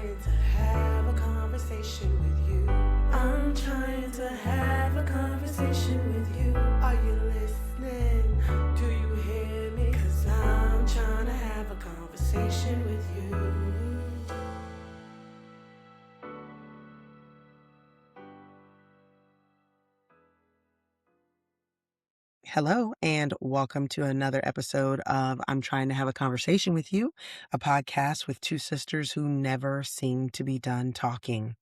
trying to have a conversation with you. I'm trying to have a conversation with you. Are you listening? Do you hear me? 'Cause I'm trying to have a conversation with you. Hello, and welcome to another episode of I'm Trying to Have a Conversation with You, a podcast with two sisters who never seem to be done talking.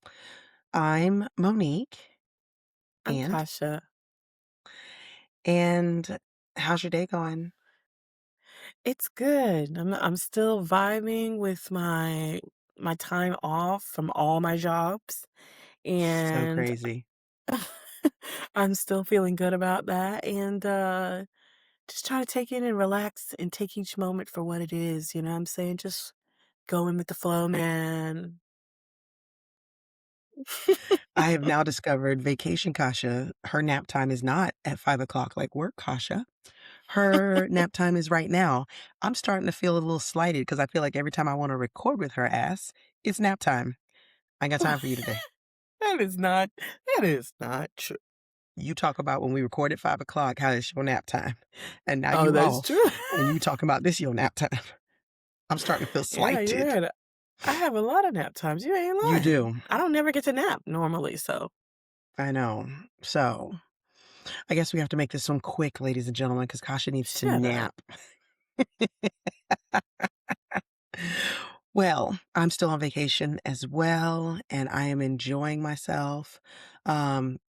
I'm Monique, I'm and Kasha. and how's your day going? It's good. I'm still vibing with my time off from all my jobs, So and crazy. I'm still feeling good about that, and just trying to take in and relax and take each moment for what it is. You know what I'm saying? Just going with the flow, man. I have now discovered Vacation Kasha, her nap time is not at 5 o'clock like work Kasha. Her nap time is right now. I'm starting to feel a little slighted because I feel like every time I want to record with her ass, it's nap time. I ain't got time for you today. That is not that is not true. You talk about when we record at 5 o'clock, how it's your nap time. And now Oh, you that's true. off and you talking about this your nap time. I'm starting to feel Yeah, you're slighted. right. I have a lot of nap times. You ain't You lying. do. I don't never get to nap normally, so I know. So I guess we have to make this one quick, ladies and gentlemen, because Kasha needs to shut up. nap. Well, I'm still on vacation as well, and I am enjoying myself.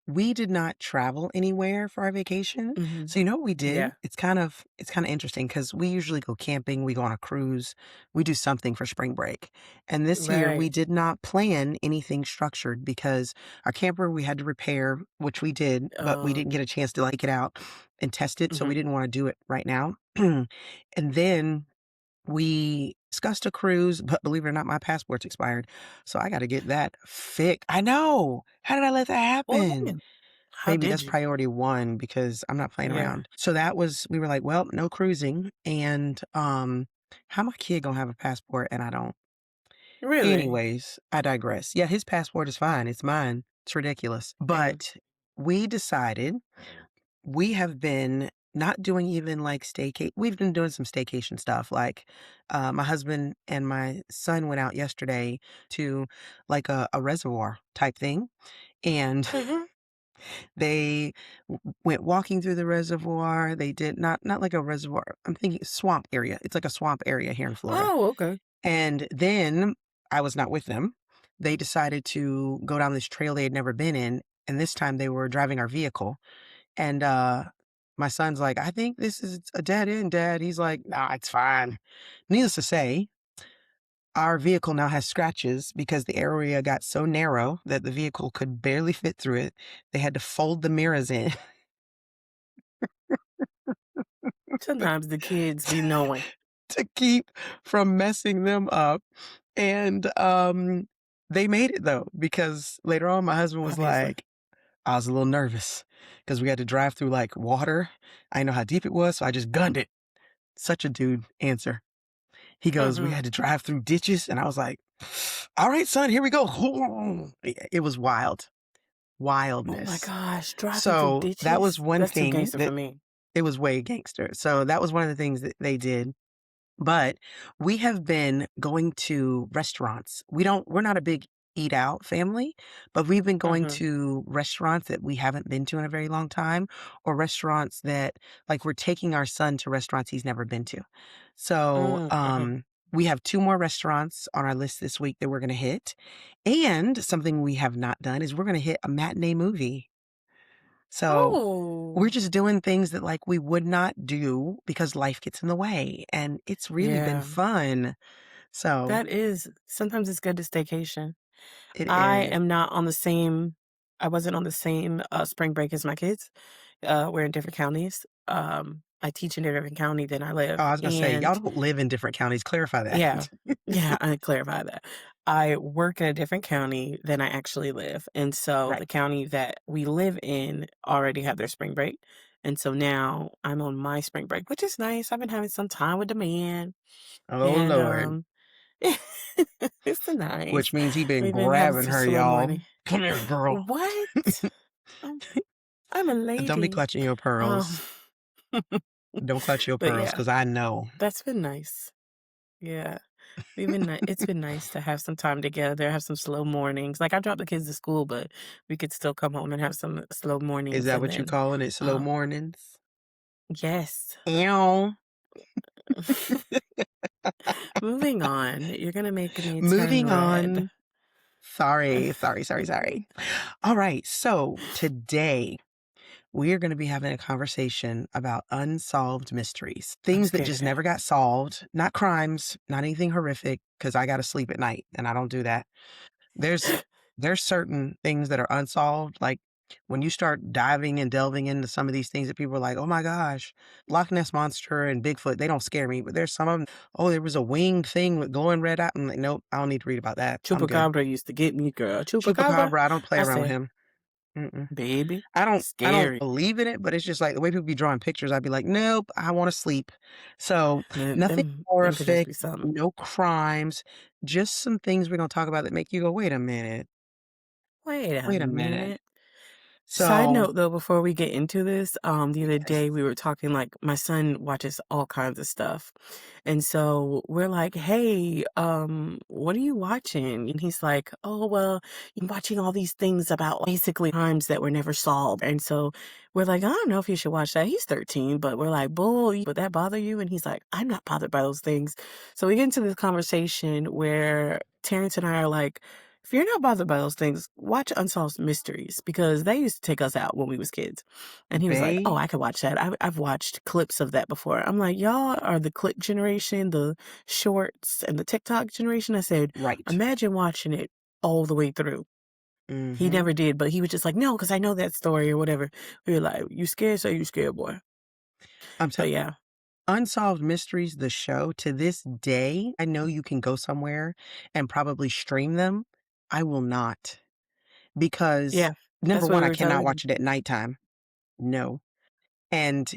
We did not travel anywhere for our vacation. Mhm. So you know what we did? Yeah. It's kind of interesting because we usually go camping, we go on a cruise, we do something for spring break. And this year we Right. did not plan anything structured because our camper we had to repair, which we did, but we Oh. didn't get a chance to get out and test it, so Mhm. we didn't want to do it right now. And then we discussed a cruise, but believe it or not, my passport's expired. So I got to get that fixed. I know. How did I let that Well, happen? man, how Maybe did that's you? priority one because I'm not playing Yeah. around. So we were like, well, no cruising. And how my kid gonna have a passport and I don't? Really? Anyways, I digress. Yeah, his passport is fine. It's mine. It's ridiculous. Yeah. But we decided we have been not doing even we've been doing some staycation stuff. My husband and my son went out yesterday to a reservoir type thing. And Mhm. they went walking through the reservoir. They did not like a reservoir. I'm thinking swamp area. It's like a swamp area here in Florida. Oh, okay. And then I was not with them. They decided to go down this trail they had never been in. And this time they were driving our vehicle. And my son's like, I think this is a dead end, Dad. He's like, nah, it's fine. Needless to say, our vehicle now has scratches because the area got so narrow that the vehicle could barely fit through it. They had to fold the mirrors in Sometimes the kids be knowing. to keep from messing them up. And they made it though, because later on my husband was Obviously. like, I was a little nervous because we had to drive through water. I didn't know how deep it was, so I just gunned it. Such a dude answer. He goes, we Mhm. had to drive through ditches. And I was like, all right, son, here we go. It was wild. Oh my Wildness. gosh, driving through So that was ditches? one That's too thing gangster for that me. it was way gangster. So that was one of the things that they did. But we have been going to restaurants. We're not a big eat out family, but we've been going Mhm. to restaurants that we haven't been to in a very long time, or restaurants that we're taking our son to restaurants he's never been to. So, Mhm. we have two more restaurants on our list this week that we're going to hit. And something we have not done is we're going to hit a matinee movie. So we're Oh. just doing things that we would not do because life gets in the way, and it's really been Yeah. fun. So That is sometimes it's good to staycation. it I is. am not on the same I wasn't on the same, spring break as my kids. We're in different counties. I teach in a different county than I Oh, live, I was gonna say, y'all and don't live in different counties. Clarify yeah. that. Yeah, I clarify that. I work in a different county than I actually live, and so Right. the county that we live in already have their spring break, and so now I'm on my spring break, which is nice. I've been having some time with the man, Oh, and, Lord. It's which nice. means he been We've been having grabbing some her, slow y'all. morning. Come here, girl. What? Um, I'm a Don't be lady. clutching your Um, pearls. Don't clutch your but pearls, yeah, cause I know. that's been nice. Yeah. It's been nice to have some time together, have some slow mornings. Like I drop the kids to school, but we could still come home and have some slow Is mornings that and what you then calling it? Slow um mornings? yes. Ew. Moving on. You're gonna make me turn Moving red. on. Sorry, sorry, sorry, sorry. All right, so today we are going to be having a conversation about unsolved mysteries, I'm things that just scared. never got solved, not crimes, not anything horrific, because I got to sleep at night and I don't do that. There's there's certain things that are unsolved, like when you start diving and delving into some of these things that people are like, "Oh my gosh, Loch Ness monster and Bigfoot, they don't scare me." But there's some of them, "Oh, there was a winged thing with glowing red eye." I'm like, "Nope, I don't need to read about that. I'm good." Chupacabra used to get me, girl. Chupacabra. Chupacabra, I don't play I around with said, him. Mm-mm. baby, I don't scary. believe in it, but it's just like the way people be drawing pictures, I'd be like, "Nope, I wanna sleep." So, Man, nothing them could just horrific, be something. no crimes, just some things we're gonna talk about that make you go, "Wait a minute, Wait a wait a minute." minute. Side So note though, before we get into this, the other yes. day we were talking like my son watches all kinds of stuff. And so we're like, hey, what are you watching? And he's like, oh, well, I'm watching all these things about basically crimes that were never solved. And so we're like, I don't know if you should watch that. He's 13, but we're like, bull, would that bother you? And he's like, I'm not bothered by those things. So we get into this conversation where Terrence and I are like, if you're not bothered by those things, watch Unsolved Mysteries because they used to take us out when we was kids. And he was like, "Oh, Babe, I could watch that. I've watched clips of that before." I'm like, "Y'all are the clip generation, the shorts, and the TikTok generation." I said, right. "Imagine watching it all the way through." He Mhm. never did, but he was just like, "No, because I know that story or whatever." We were like, "You scared? So you scared, boy." I'm tell But yeah, Unsolved Mysteries, the show, to this day, I know you can go somewhere and probably stream them. I will not because, yeah, number that's what 1, we I were cannot telling him. watch it at nighttime. No. And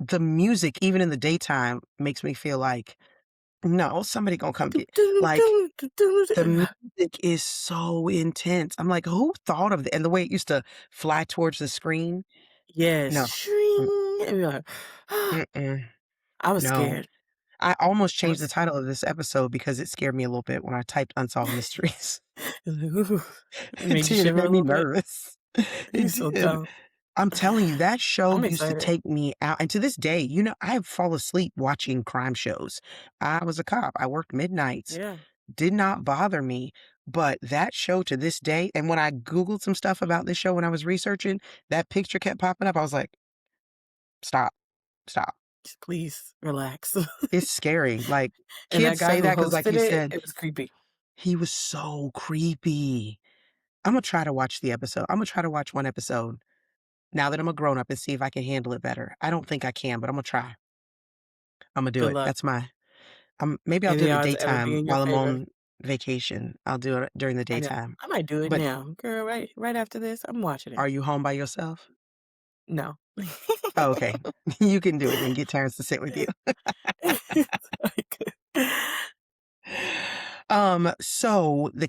the music, even in the daytime, makes me feel like, "No, somebody gonna come get" like, the music is so intense. I'm like, "Who thought of it?" And the way it used to fly towards the screen. Yes, No. Mm, shring, and we're like, mm-mm. I was No. scared. I almost I changed the was title of this episode because it scared me a little bit when I typed "Unsolved Mysteries." Ooh, it It made you did, it shiver a made me little bit. nervous. It He's so did. dumb. I'm telling you, that show I'm used to excited. take me out, and to this day, I fall asleep watching crime shows. I was a cop, I worked midnights, Yeah. did not bother me, but that show to this day, and when I Googled some stuff about this show when I was researching, that picture kept popping up, I was like, "Stop, stop." Just please relax. It's scary, like, And that kids guy say who that because, like hosted you it, said, it was creepy. he was so creepy. Imma try to watch the episode. Imma try to watch 1 episode now that I'm a grown up and see if I can handle it better. I don't think I can, but Imma try. Imma do Good it. luck. That's my maybe I'll May do the it at odds ever be daytime in your while I'm favor. on vacation. I'll do it during the I know. daytime. I might do it But now. Girl, right after this, I'm watching it. are you home by yourself? No. Oh, okay. You can do it then, get Terrence to sit with you. Like, So the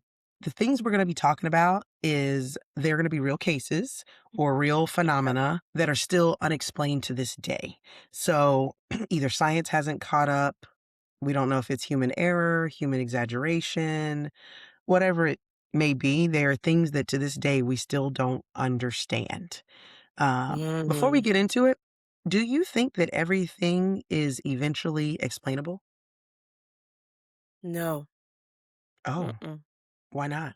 things we're gonna be talking about is they're gonna be real cases or real okay. phenomena that are still unexplained to this day. So either science hasn't caught up, we don't know if it's human error, human exaggeration, whatever it may be, there are things that to this day we still don't understand. Before we Mm, get into it, do you think that everything is eventually explainable? no. Oh, Mm-mm. why not?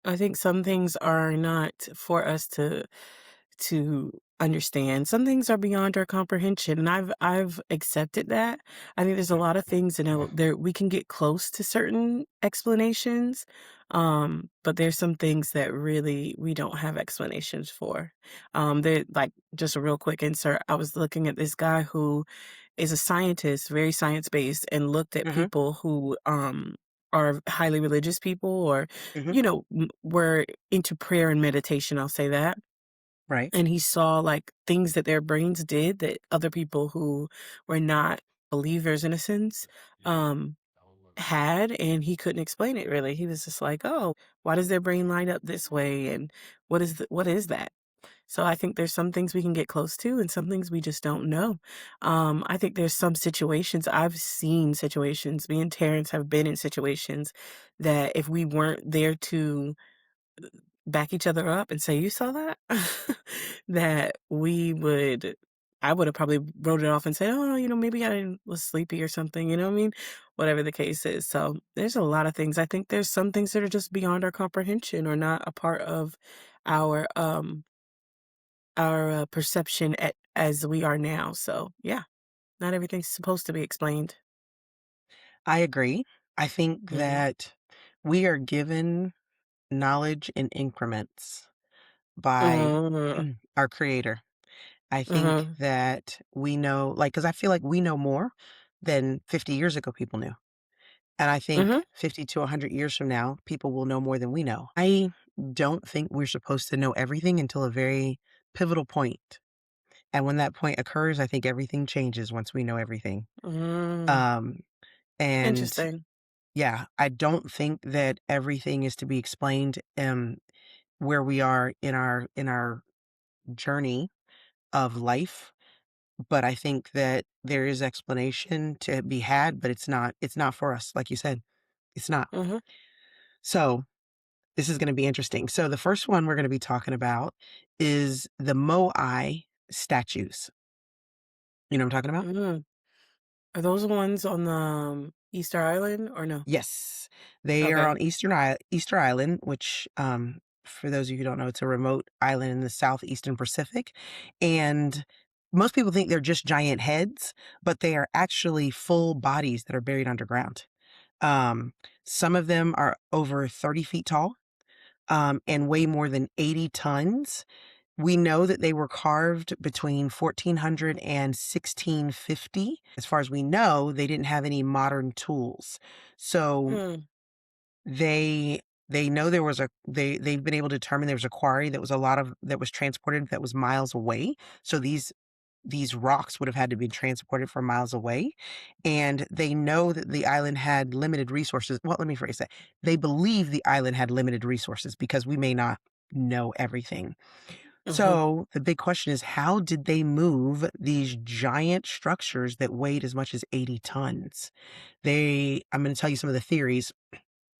I think some things are not for us to understand. Some things are beyond our comprehension, and I've accepted that. I think there's a lot of things, there we can get close to certain explanations, but there's some things that really we don't have explanations for. There like just a real quick insert. I was looking at this guy who is a scientist, very science based, and looked at Mhm, people who are highly religious people or mhm, were into prayer and meditation. I'll say that right. and he saw, like, things that their brains did that other people who were not believers in a sense, um, had, and he couldn't explain it really. He was just like, "Oh, why does their brain line up this way, and what is that?" So I think there's some things we can get close to and some things we just don't know. I think there's some situations I've seen situations, me and Terrence have been in situations that if we weren't there to back each other up and say, "You saw that?" that I would have probably wrote it off and said, "Oh, maybe was sleepy or something," you know what I mean? Whatever the case is. So there's a lot of things. I think there's some things that are just beyond our comprehension or not a part of our perception as we are now. So yeah, not everything's supposed to be explained. I agree. I think Mhm. that we are given knowledge in increments by Mhm. our creator. I think Mhm. that we know, like, because I feel like we know more than 50 years ago people knew. And I think Mhm. 50 to 100 years from now, people will know more than we know. I don't think we're supposed to know everything until a very pivotal point. And when that point occurs, I think everything changes once we know everything. Mm. Um, and Interesting. yeah, I don't think that everything is to be explained where we are in our journey of life, but I think that there is explanation to be had, but it's not for us, like you said. It's not. Mhm. So, this is gonna be interesting. So, the first one we're gonna be talking about is the Moai statues. You know what I'm talking about? Mm. Are those the ones on the Easter Island or no? Yes. They are Okay. on Easter Island, which, for those of you who don't know, it's a remote island in the southeastern Pacific, and most people think they're just giant heads, but they are actually full bodies that are buried underground. Um, some of them are over 30 feet tall, and weigh more than 80 tons. We know that they were carved between 1400 and 1650. As far as we know, they didn't have any modern tools. So Mm. they they know there was a they've been able to determine there was a quarry that was a lot of that was transported that was miles away. So these rocks would have had to be transported from miles away. And they know that the island had limited resources. Well, let me phrase that. They believe the island had limited resources because we may not know everything. Mhm. So the big question is, how did they move these giant structures that weighed as much as 80 tons? I'm going to tell you some of the theories.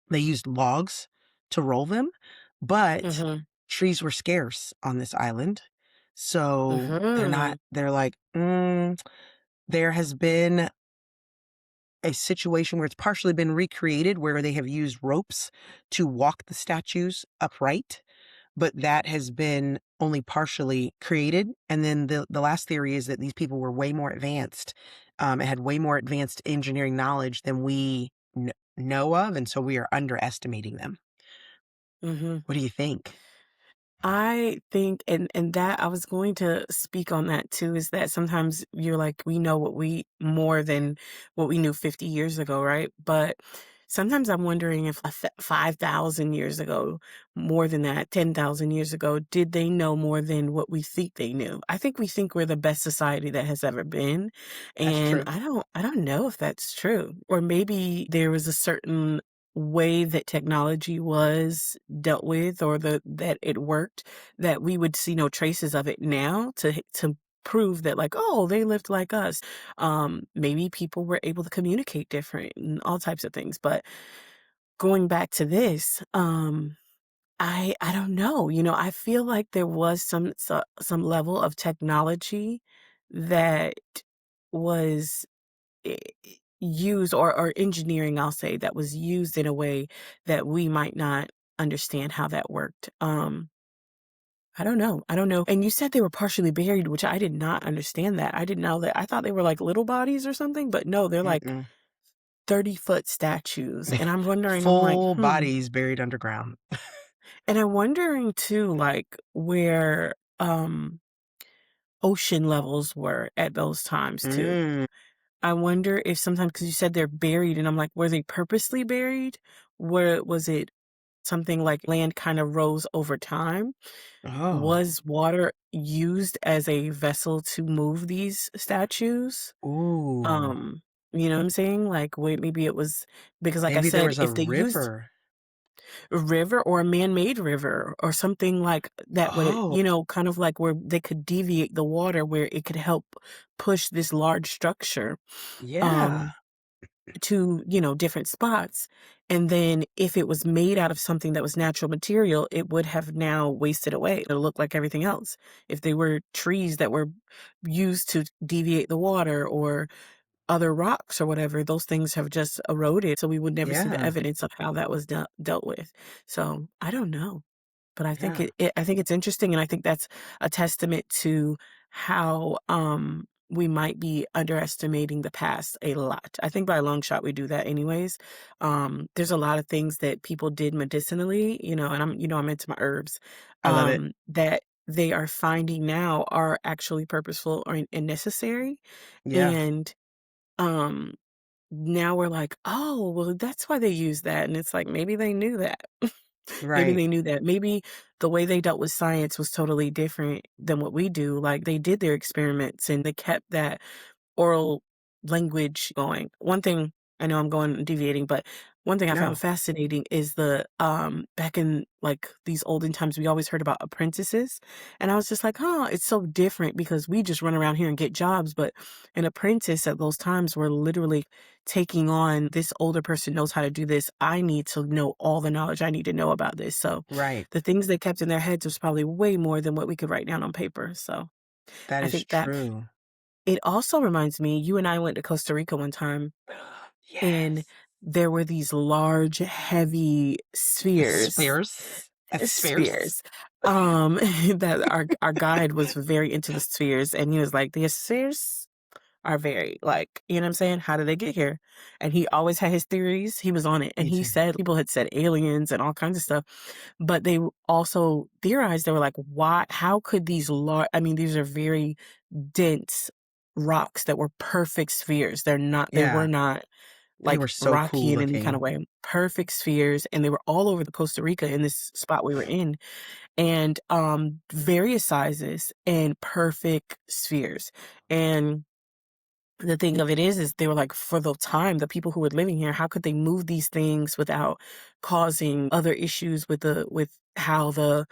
They used logs to roll them, but Mhm. trees were scarce on this island. So Mhm. they're like, there has been a situation where it's partially been recreated where they have used ropes to walk the statues upright, but that has been only partially created. And then the last theory is that these people were way more advanced, and had way more advanced engineering knowledge than we know of, and so we are underestimating them. Mhm. What do you think? I think and that I was going to speak on that too, is that sometimes you're like, we know what we more than what we knew 50 years ago, right? But sometimes I'm wondering if 5,000 years ago, more than that, 10,000 years ago, did they know more than what we think they knew? I think we think we're the best society that has ever been, That's and true. I don't know if that's true. Or maybe there was a certain way that technology was dealt with or that it worked that we would see no traces of it now to prove that like, oh, they lived like us. Maybe people were able to communicate different and all types of things. But going back to this, I don't know. I feel like there was some level of technology that was i- used or engineering, I'll say, that was used in a way that we might not understand how that worked. I don't know. I don't know. And you said they were partially buried, which I did not understand that. I didn't know that. I thought they were like little bodies or something, but no, they're like Mm-mm. 30-foot statues. And I'm wondering, I'm like, Full hmm. bodies buried underground. And I'm wondering too, like where ocean levels were at those times too. Mm. I wonder if sometimes, because you said they're buried, and I'm like, were they purposely buried? Where was it something like land kind of rose over time? Oh. Was water used as a vessel to move these statues? Ooh. Um, You know what I'm saying? Like, wait, maybe it was because, like I Maybe there said, was a if they used river. a river or a man-made river or something like that would, Oh, kind of like where they could deviate the water where it could help push this large structure, yeah, um, to, different spots. And then if it was made out of something that was natural material, it would have now wasted away. It'll look like everything else. If they were trees that were used to deviate the water or other rocks or whatever, those things have just eroded, so we would never see the yeah, evidence of how that was dealt with. So, I don't know, but I think yeah, I think it's interesting, and I think that's a testament to how, we might be underestimating the past a lot. I think by a long shot we do that anyways. There's a lot of things that people did medicinally, and I'm into my herbs, I love it. that they are finding now are actually purposeful or and necessary, Yeah, and um, now we're like, "Oh, well, that's why they use that," and it's like, maybe they knew that. Maybe right. they knew that. Maybe the way they dealt with science was totally different than what we do. Like, they did their experiments, and they kept that oral language going. One thing I know I'm going deviating, but one thing I found No, fascinating is back in like these olden times, we always heard about apprentices. And I was just like, huh, it's so different because we just run around here and get jobs. But an apprentice at those times were literally taking on this older person knows how to do this. I need to know all the knowledge I need to know about this. So right. the things they kept in their heads was probably way more than what we could write down on paper. So That I is think that true. it also reminds me, you and I went to Costa Rica one time, and Yes. there were these large, heavy spheres Spheres. Spheres. spheres, um, that our guide was very into the spheres, and he was like, "The spheres are very, like" you know what I'm saying? "How did they get here?" And he always had his theories, he was on it, and Me he too. said people had said aliens and all kinds of stuff, but they also theorized, they were like, "Why how could these large?" I mean, these are very dense rocks that were perfect spheres. They were Yeah, not they like were so rocky cool in any kind looking. of way. Perfect spheres, and they were all over the Costa Rica in this spot we were in, and various sizes and perfect spheres. And the thing of it is they were like, for the time, the people who were living here, how could they move these things without causing other issues with how the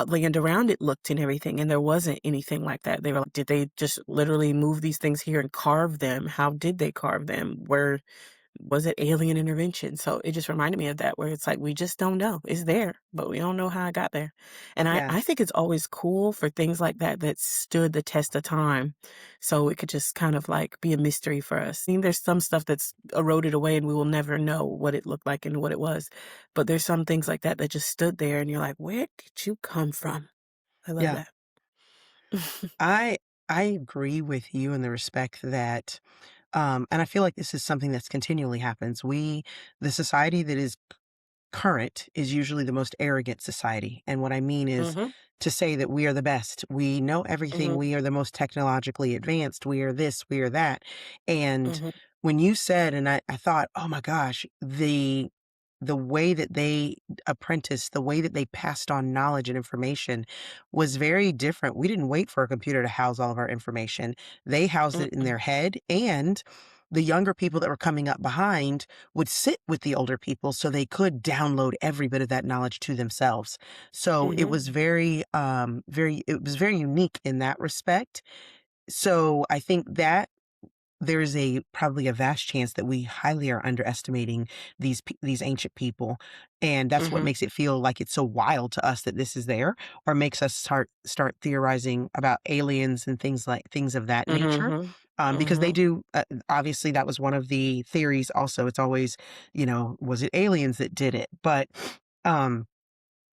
land around it looked and everything, and there wasn't anything like that. They were like, did they just literally move these things here and carve them? How did they carve them? Was it alien intervention? So it just reminded me of that, where it's like, we just don't know. It's there, but we don't know how it got there. And Yeah, I think it's always cool for things like that that stood the test of time. So it could just kind of like be a mystery for us. I mean, there's some stuff that's eroded away and we will never know what it looked like and what it was. But there's some things like that that just stood there and you're like, where did you come from? I love yeah. that. I I agree with you in the respect that, and I feel like this is something that's continually happens. The society that is current is usually the most arrogant society. And what I mean is Mhm. to say that we are the best. We know everything. Mhm. We are the most technologically advanced. We are this, we are that. And Mhm. when you said, and I thought, oh my gosh, the way that they apprenticed, the way that they passed on knowledge and information was very different. We didn't wait for a computer to house all of our information. They housed it in Mm-mm. their head, and the younger people that were coming up behind would sit with the older people so they could download every bit of that knowledge to themselves. So it Mhm. was it was very unique in that respect. So I think that there's probably a vast chance that we highly are underestimating these ancient people, and that's what Mhm. makes it feel like it's so wild to us that this is there, or makes us start theorizing about aliens and things of that nature, Mhm. because they Mhm. do. Obviously, that was one of the theories. Also, it's always, was it aliens that did it? But um,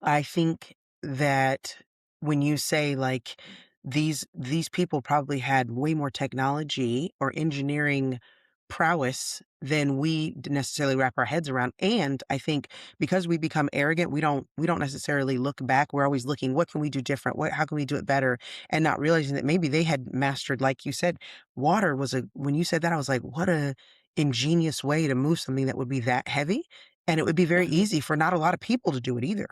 I think that when you say, like, these people probably had way more technology or engineering prowess than we necessarily wrap our heads around. And I think because we become arrogant, we don't necessarily look back. We're always looking, what can we do different? How can we do it better? And not realizing that maybe they had mastered, like you said, water was a when you said that, I was like, what a ingenious way to move something that would be that heavy. And it would be very Mhm. easy for not a lot of people to do it either.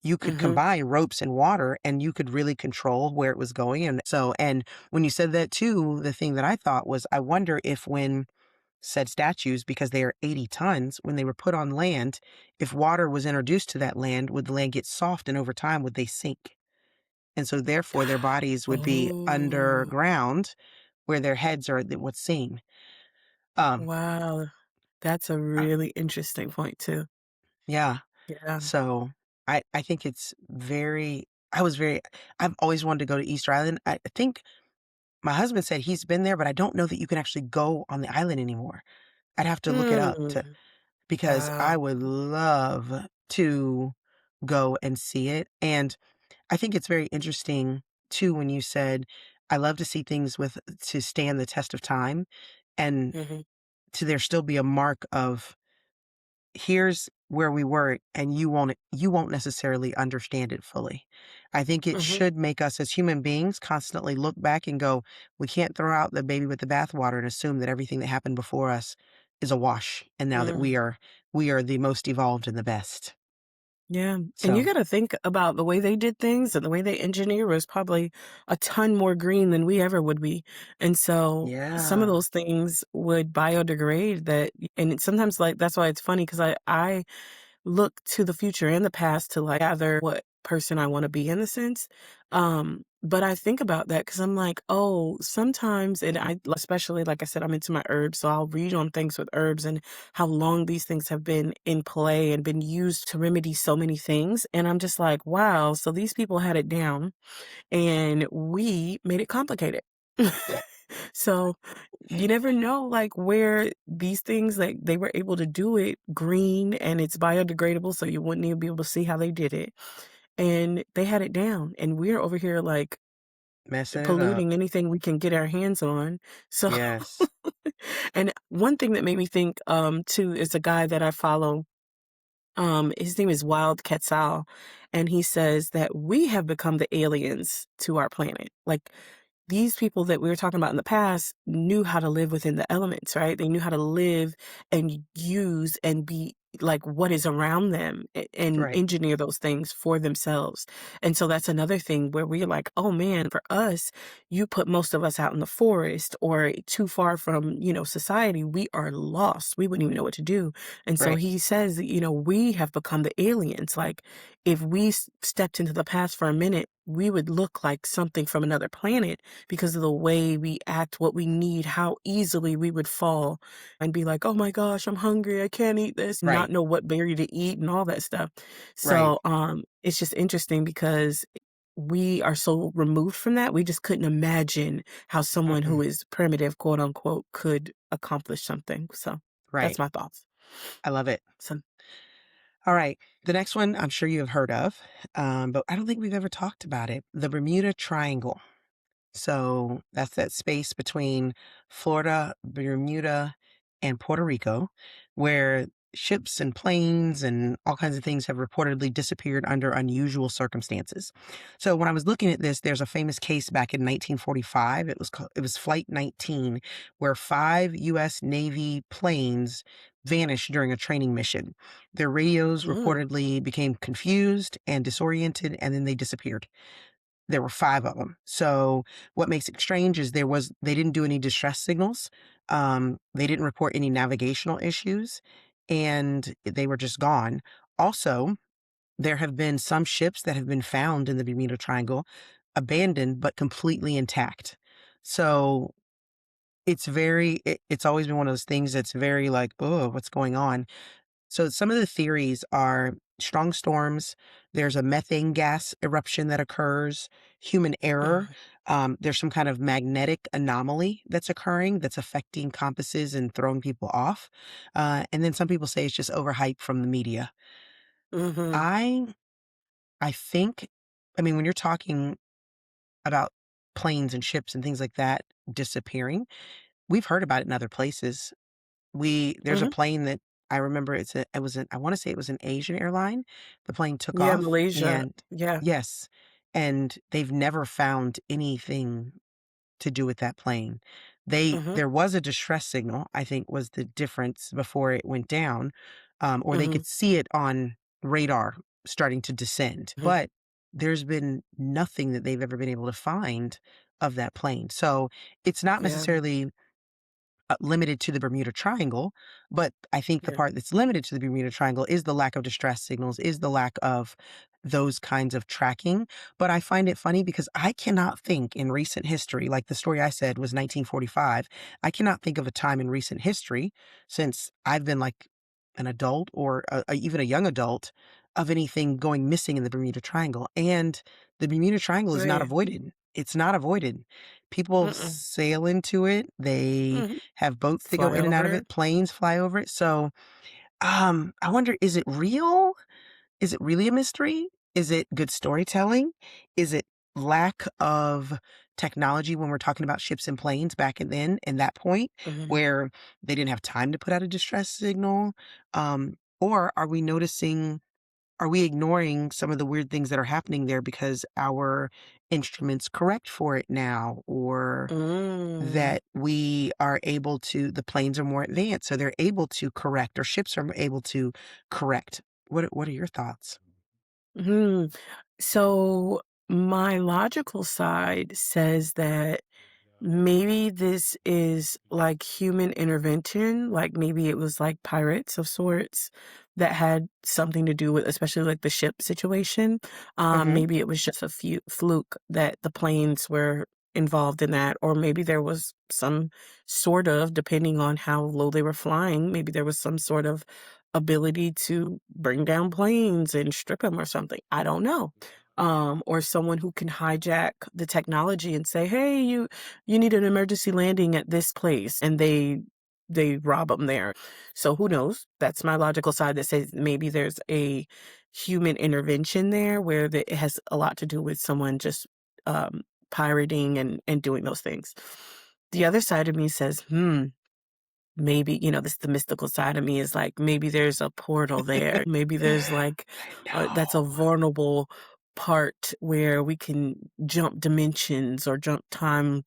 You could Mhm. combine ropes and water and you could really control where it was going. And when you said that too, the thing that I thought was, I wonder if when said statues because they are 80 tons. When they were put on land, if water was introduced to that land, would the land get soft and over time would they sink? And so therefore their bodies would be Oh, underground where their heads are what's seen. Um, wow. That's a uh, really interesting point too. yeah. Yeah. So I think it's I was very I've always wanted to go to Easter Island. I think my husband said he's been there, but I don't know that you can actually go on the island anymore. I'd have to look it up to Mm. because I Wow. would love to go and see it. And I think it's very interesting too when you said, I love to see things with to stand the test of time and Mhm. to there still be a mark of here's where we were and you won't necessarily understand it fully. I think it Mhm. should make us as human beings constantly look back and go, we can't throw out the baby with the bathwater and assume that everything that happened before us is a wash and now that Mm. we are the most evolved and the best. Yeah, and you So, gotta think about the way they did things and the way they engineer was probably a ton more green than we ever would be. And so some of yeah, those things would biodegrade that and it's sometimes like that's why it's funny because I look to the future and the past to like gather what person I want to be in a sense. But I think about that because I'm like, oh, sometimes, and I, especially like I said, I'm into my herbs. So I'll read on things with herbs and how long these things have been in play and been used to remedy so many things. And I'm just like, wow, so these people had it down and we made it complicated. So you never know like where these things like they were able to do it green and it's biodegradable so you wouldn't even be able to see how they did it. And they had it down and we're over here like messing it up. polluting anything we can get our hands on. So Yes. and one thing that made me think too is a guy that I follow. His name is Wild Quetzal, and he says that we have become the aliens to our planet. Like these people that we were talking about in the past knew how to live within the elements, right? They knew how to live and use and be like what is around them and Right. engineer those things for themselves. And so that's another thing where we're like, oh man, for us, you put most of us out in the forest or too far from, society, we are lost. We wouldn't even know what to do. And so Right. he says that, we have become the aliens. Like if we stepped into the past for a minute, we would look like something from another planet because of the way we act, what we need, how easily we would fall and be like, oh my gosh, I'm hungry. I can't eat this, not Right. know what berry to eat and all that stuff. Right. So, it's just interesting because we are so removed from that. We just couldn't imagine how someone who Mm-mm. is primitive, quote unquote, could accomplish something. So that's Right. my thoughts. I love it. So, All right. The next one I'm sure you have heard of, but I don't think we've ever talked about it. The Bermuda Triangle. So that's that space between Florida, Bermuda, and Puerto Rico, where ships and planes and all kinds of things have reportedly disappeared under unusual circumstances. So when I was looking at this, there's a famous case back in 1945. It was Flight 19, where 5 U.S. Navy planes vanished during a training mission. Their radios mm, reportedly became confused and disoriented, and then they disappeared. There were 5 of them. So, what makes it strange is they didn't do any distress signals, they didn't report any navigational issues, and they were just gone. Also, there have been some ships that have been found in the Bermuda Triangle, abandoned but completely intact. So, it's always been one of those things that's very like, "Oh, what's going on?" So some of the theories are strong storms, there's a methane gas eruption that occurs, human error, mm, there's some kind of magnetic anomaly that's occurring that's affecting compasses and throwing people off. And then some people say it's just overhyped from the media. mm-hmm, I I think, I mean, when you're talking about planes and ships and things like that disappearing, we've heard about it in other places. There's a hmm. plane that I remember it was an I wanna say it was an Asian airline. The plane took Yeah, off Malaysia. and Yeah. yes, and they've never found anything to do with that plane. Hmm. There was a distress signal, I think was the difference before it went down, or they Hmm. could see it on radar starting to descend, Hmm. but there's been nothing that they've ever been able to find of that plane. So, it's not Yeah. necessarily limited to the Bermuda Triangle, but I think the Yeah. part that's limited to the Bermuda Triangle is the lack of distress signals, is the lack of those kinds of tracking. But I find it funny because I cannot think in recent history, like the story I said was 1945. I cannot think of a time in recent history since I've been like an adult or even a young adult of anything going missing in the Bermuda Triangle. And the Bermuda Triangle is not Right. avoided. It's not avoided. People Mm-mm. sail into it. They Mhm. have boats that go Fly in and out of over. it, planes fly over it. So, I wonder, is it real? Is it really a mystery? Is it good storytelling? Is it lack of technology when we're talking about ships and planes back and then in that point Mhm. where they didn't have time to put out a distress signal? Or are we ignoring some of the weird things that are happening there because our instruments correct for it now, or Mm. that we are able to, the planes are more advanced, so they're able to correct, or ships are able to correct. What are your thoughts? Mhm. So my logical side says that maybe this is like human intervention, like maybe it was like pirates of sorts that had something to do with, especially like the ship situation. Mhm. Maybe it was just a few fluke that the planes were involved in that, or maybe there was some sort of, depending on how low they were flying, maybe there was some sort of ability to bring down planes and strip them or something. I don't know. Or someone who can hijack the technology and say, "Hey, you need an emergency landing at this place," and they rob them there. So who knows? That's my logical side that says maybe there's a human intervention there where it has a lot to do with someone just pirating and doing those things. The other side of me says, maybe, this the mystical side of me is like, maybe there's a portal there. Maybe there's like, I that's a know. vulnerable part where we can jump dimensions or jump time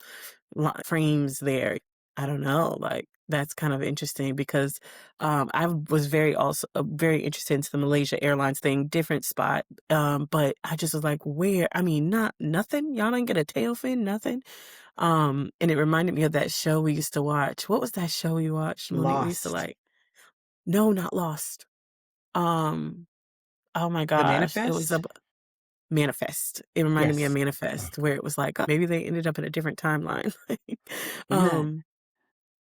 frames there. I don't know. Like that's kind of interesting because I was very interested into the Malaysia Airlines thing, different spot. But I just was like, where? I mean, not nothing. Y'all didn't get a tail fin, nothing. And it reminded me of that show we used to watch. What was that show we watched, Monique? We used to Lost. like, no, not Lost. Um, oh my The gosh, it was a Manifest? Manifest. It reminded me of Yes. Manifest, where it was like, maybe they ended up in a different timeline. Yeah. um,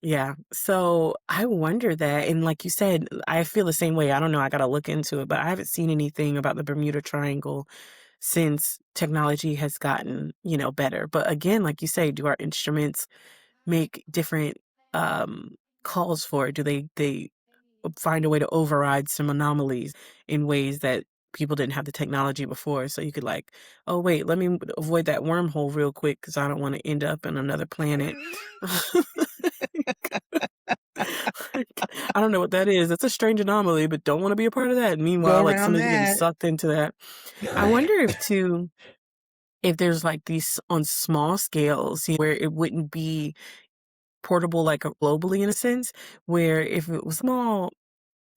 yeah. So I wonder that, and like you said, I feel the same way. I don't know. I gotta look into it, but I haven't seen anything about the Bermuda Triangle since technology has gotten, better. But again, like you say, do our instruments make different um calls for it? Do they find a way to override some anomalies in ways that people didn't have the technology before? So you could like, oh wait, let me avoid that wormhole real quick because I don't want to end up in another planet. I don't know what that is. That's a strange anomaly, but don't want to be a part of that. Go Meanwhile, like around somebody's getting that. sucked into that. I wonder if there's like these on small scales, where it wouldn't be portable like globally in a sense, where if it was small,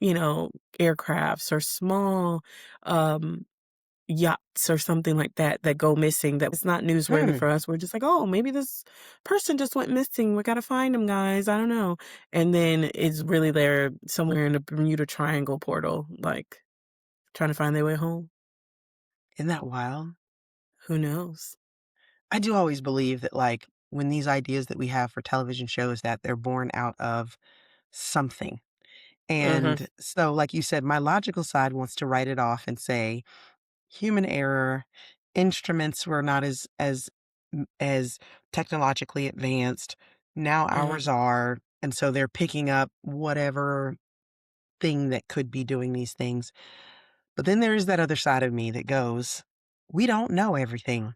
you know, aircrafts or small um yachts or something like that that go missing, that was not newsworthy Hmm. for us. We're just like, oh, maybe this person just went missing. We gotta find them, guys. I don't know. And then it's really there somewhere in the Bermuda Triangle portal, like trying to find their way home. Isn't that wild? Who knows? I do always believe that, like, when these ideas that we have for television shows, that they're born out of something. Mm-hmm. And so, like you said, my logical side wants to write it off and say, human error, instruments were not as technologically advanced. Now Mm-hmm. ours are, and so they're picking up whatever thing that could be doing these things. But then there is that other side of me that goes, we don't know everything.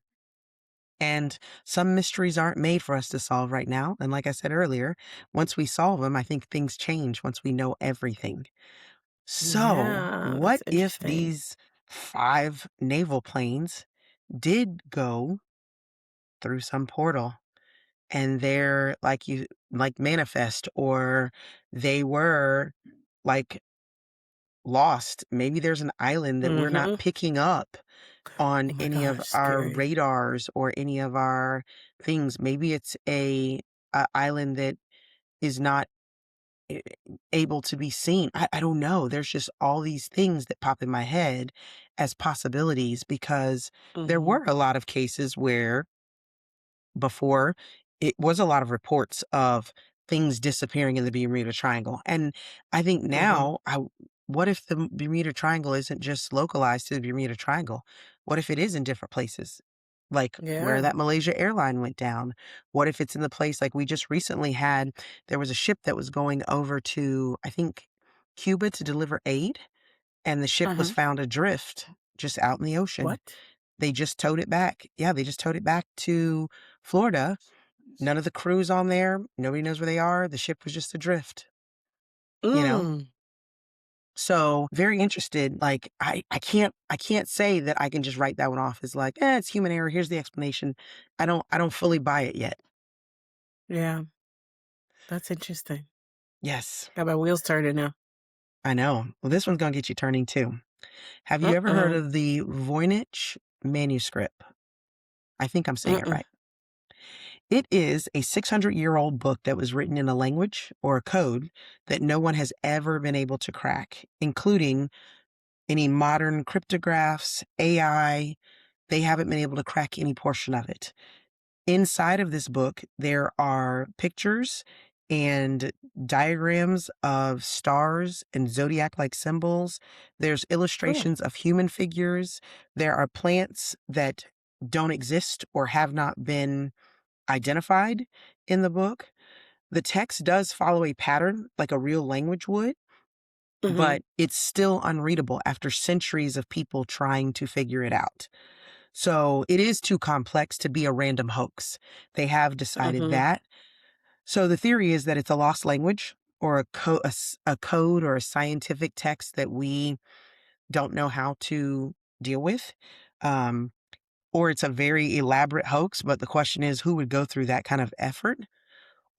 And some mysteries aren't made for us to solve right now. And like I said earlier, once we solve them, I think things change once we know everything. So, Yeah, what that's if interesting. these 5 naval planes did go through some portal and they're like manifest, or they were like lost? Maybe there's an island that we're not Mm-hmm. picking up on Oh my any of gosh, our scary. radars or any of our things. Maybe it's a island that is not a- able to be seen. I don't know. There's just all these things that pop in my head as possibilities because there Mhm. were a lot of cases where before, it was a lot of reports of things disappearing in the Bermuda Triangle. And I think Mhm. now, what if the Bermuda Triangle isn't just localized to the Bermuda Triangle? What if it is in different places? Like where Yeah. that Malaysia airline went down. What if it's in the place like we just recently had? There was a ship that was going over to, I think, Cuba to deliver aid, and the ship was Mhm. found adrift just out in the ocean. What? They just towed it back. Yeah, they just towed it back to Florida. None of the crew's on there. Nobody knows where they are. The ship was just adrift, you know? Mm. So very interested. Like I can't say that I can just write that one off as like, it's human error. Here's the explanation. I don't fully buy it yet. Yeah, that's interesting. Yes, Got my wheels turning now. I know. Well, this one's gonna get you turning too. Have you ever heard Mm-mm. of the Voynich Manuscript? I think I'm saying it Mm-mm. right. It is a 600-year-old book that was written in a language or a code that no one has ever been able to crack, including any modern cryptographs, AI. They haven't been able to crack any portion of it. Inside of this book, there are pictures and diagrams of stars and zodiac like symbols. There's Oh. illustrations of human figures. There are plants that don't exist or have not been identified in the book. The text does follow a pattern like a real language would, Mhm. but it's still unreadable after centuries of people trying to figure it out. So it is too complex to be a random hoax. They have decided Mhm. that. So the theory is that it's a lost language or a code or a scientific text that we don't know how to deal with. Um, or it's a very elaborate hoax, but the question is who would go through that kind of effort?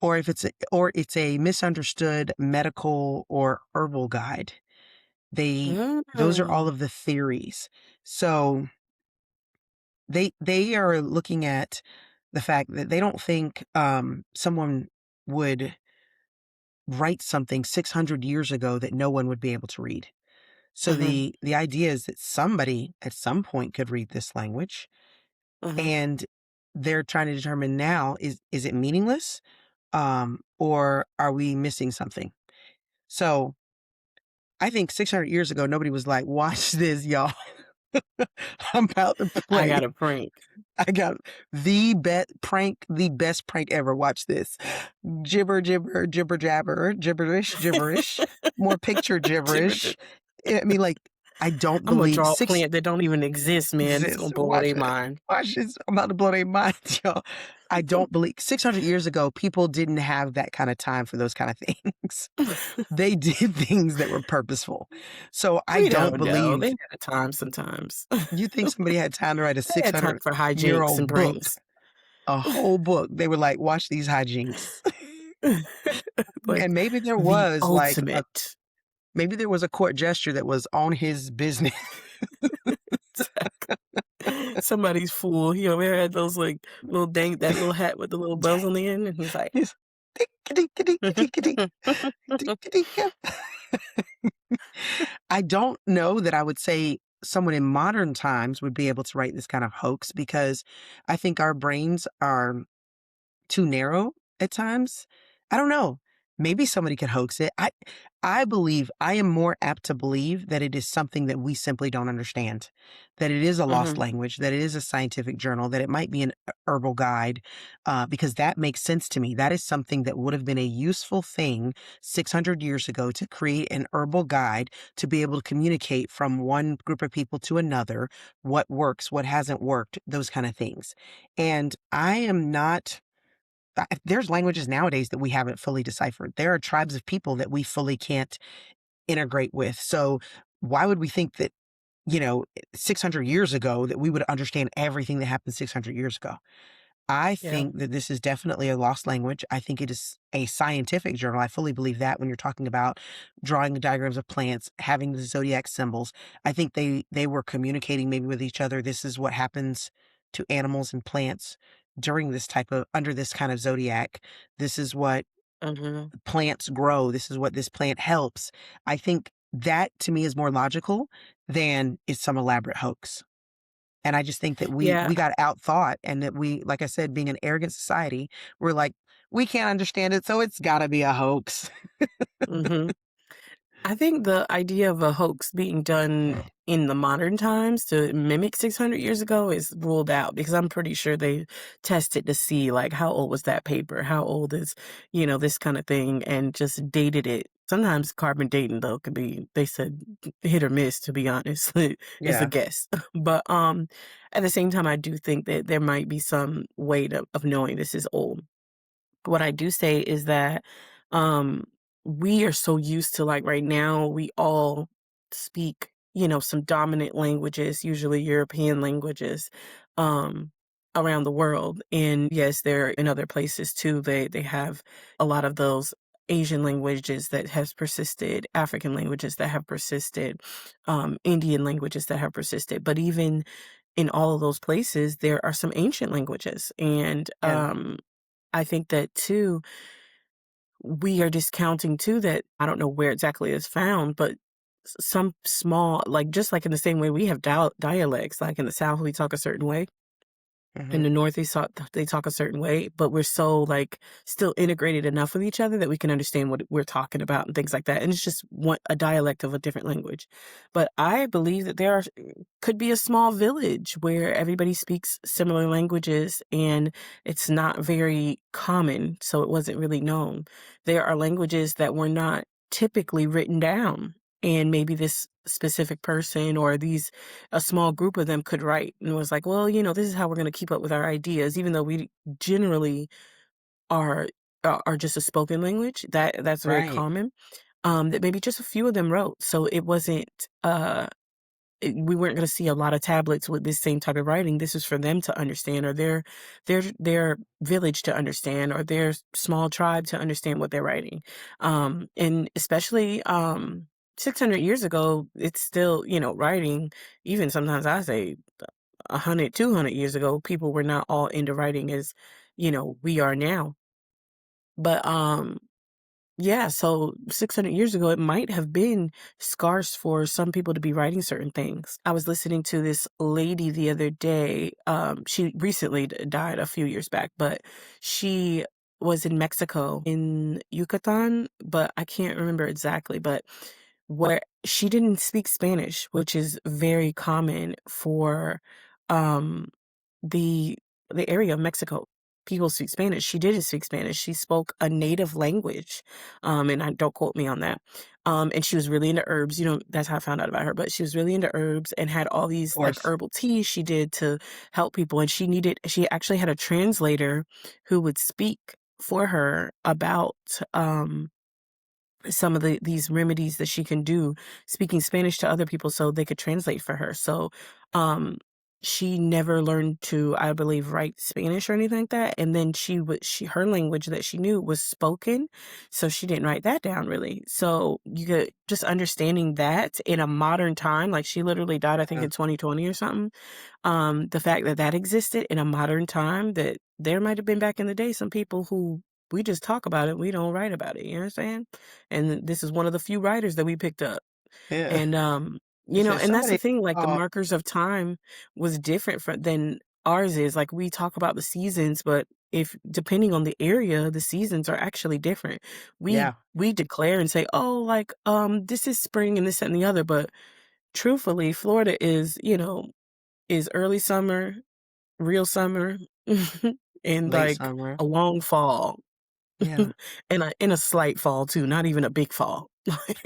Or it's a misunderstood medical or herbal guide. Those are all Mm. of the theories. So they are looking at the fact that they don't think someone would write something 600 years ago that no one would be able to read. So Mhm. the idea is that somebody at some point could read this language, Mhm. and they're trying to determine now, is it meaningless, or are we missing something? So I think 600 years ago nobody was like, watch this, y'all. I'm about to I play. got a prank. I got the best prank ever. Watch this. Gibber, gibber, gibber, jabber, gibberish, gibberish, more picture Jibber. gibberish. I mean, like, I don't I'm gonna believe draw a six plant that don't even exist, man. It's exists. gonna blow Watch their it. mind. Watch this. I'm about to blow their minds, y'all. I don't believe 600 years ago, people didn't have that kind of time for those kind of things. They did things that were purposeful. So I We don't don't know. They believe had a time sometimes. you think somebody had time to write a They had time 600 for year hijinks and old book. pranks. A whole book. They were like, "Watch these hijinks." Like And maybe there the was like a ultimate. maybe there was a court gesture that was on his business. Somebody's fool. He over here had those like little dang that little hat with the little bells on the end, and he's like, Yes. Tick-a-dee-ka-dee-ka-dee-ka-dee. Tick-a-dee-ka. I don't know that I would say someone in modern times would be able to write this kind of hoax because I think our brains are too narrow at times. I don't know. Maybe somebody could hoax it. I am more apt to believe that it is something that we simply don't understand. That it is a lost Mhm. language, that it is a scientific journal, that it might be an herbal guide, because that makes sense to me. That is something that would have been a useful thing 600 years ago to create an herbal guide to be able to communicate from one group of people to another, what works, what hasn't worked, those kind of things. And I am not there's languages nowadays that we haven't fully deciphered. There are tribes of people that we fully can't integrate with. So why would we think that, 600 years ago that we would understand everything that happened 600 years ago? I Yeah. think that this is definitely a lost language. I think it is a scientific journal. I fully believe that when you're talking about drawing the diagrams of plants, having the zodiac symbols, I think they were communicating maybe with each other. This is what happens to animals and plants during this type of under this kind of zodiac. This is what Mhm. plants grow. This is what this plant helps. I think that to me is more logical than it's some elaborate hoax. And I just think that Yeah. we got outthought and that we, like I said, being an arrogant society, we're like, we can't understand it, so it's gotta be a hoax. Mhm. I think the idea of a hoax being done in the modern times to mimic 600 years ago is ruled out because I'm pretty sure they tested to see like how old was that paper, how old is, this kind of thing, and just dated it. Sometimes carbon dating though could be, they said, hit or miss. To be honest, it's a Yeah. guess. But at the same time, I do think that there might be some way of knowing this is old. What I do say is that um we are so used to, like, right now we all speak, some dominant languages, usually European languages, um around the world. And yes, they're in other places too. They have a lot of those Asian languages that has persisted, African languages that have persisted, Indian languages that have persisted. But even in all of those places, there are some ancient languages. And Yeah. I think that too, we are discounting too that I don't know where exactly it's found, but some small, like just like in the same way we have dialects, like in the South, we talk a certain way. In Mhm. the North, they talk a certain way, but we're so, like, still integrated enough with each other that we can understand what we're talking about and things like that, and it's just a dialect of a different language. But I believe that there could be a small village where everybody speaks similar languages, and it's not very common, so it wasn't really known. There are languages that were not typically written down, and maybe this specific person or a small group of them could write and was like, well, this is how we're going to keep up with our ideas, even though we generally are are just a spoken language that's very Right. common. That maybe just a few of them wrote, so it wasn't we weren't going to see a lot of tablets with this same type of writing. This is for them to understand, or their village to understand, or their small tribe to understand what they're writing. And especially 600 years ago, it's still, writing. Even sometimes I say 100, 200 years ago, people were not all into writing as, we are now. But yeah, so 600 years ago, it might have been scarce for some people to be writing certain things. I was listening to this lady the other day. She recently died a few years back, but she was in Mexico, in Yucatan, but I can't remember exactly. But where she didn't speak Spanish, which is very common for um, the the area of Mexico. People speak Spanish. She didn't speak Spanish. She spoke a native language, and I don't quote me on that. And she was really into herbs. That's how I found out about her. But she was really into herbs and had all Of these like course. herbal teas she did to help people. And she actually had a translator who would speak for her about some of these remedies that she can do, speaking Spanish to other people so they could translate for her. So um she never learned to, I believe, write Spanish or anything like that. And then her language that she knew was spoken, so she didn't write that down really. So you could just understanding that in a modern time, like she literally died I think Yeah. in 2020 or something. The fact that that existed in a modern time, that there might have been back in the day some people who, we just talk about it, we don't write about it, you know what I'm saying? And this is one of the few writers that we picked up. Yeah. And It says and that's the somebody thing, like the uh, markers of time was different than ours is. Like we talk about the seasons, but if depending on the area, the seasons are actually different. We yeah, we declare and say, "Oh, like this is spring and this that, and the other," but truthfully, Florida is early summer, real summer, and late like summer. a long fall, Yeah. and a slight fall too, not even a big fall.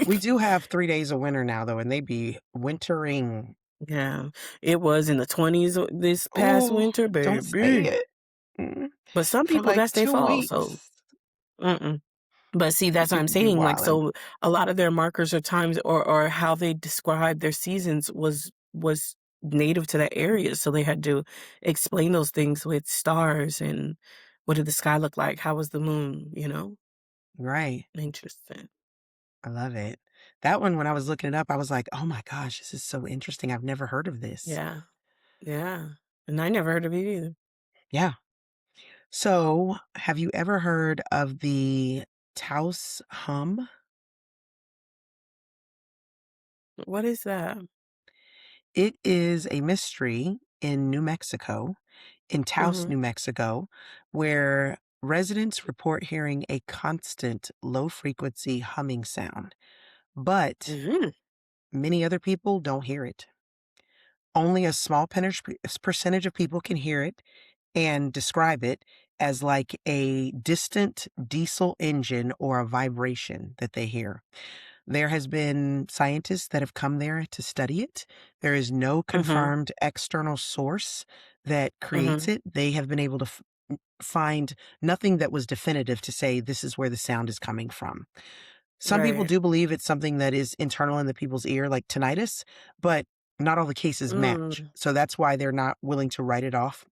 We Like, do have 3 days of winter now, though, and they be wintering. yeah, it was in the 20s this past Oh, winter, don't say baby. it. Mm. But some For, people, like, that's their 2 fall. So, weeks. mm-mm. But see, You that's what I'm people be saying. Like, wildin'. so a lot of their markers or times, or how they describe their seasons was native to that area. So they had to explain those things with stars and what did the sky look like? How was the moon? Right. Interesting. I love it. That one, when I was looking it up, I was like, "Oh my gosh, this is so interesting. I've never heard of this." Yeah. Yeah. And I never heard of it either. Yeah. So, have you ever heard of the Taos Hum. What is that? It is a mystery in New Mexico, in Taos, Mhm. New Mexico, where residents report hearing a constant low frequency humming sound, but Mhm. many other people don't hear it. Only a small percentage of people can hear it and describe it as like a distant diesel engine or a vibration that they hear. There has been scientists that have come there to study it. There is no Mhm. confirmed external source that creates Mhm. it. They have been able to find nothing that was definitive to say this is where the sound is coming from. Some people Right. do believe it's something that is internal in the people's ear, like tinnitus, but not all the cases match. Mm. So that's why they're not willing to write it off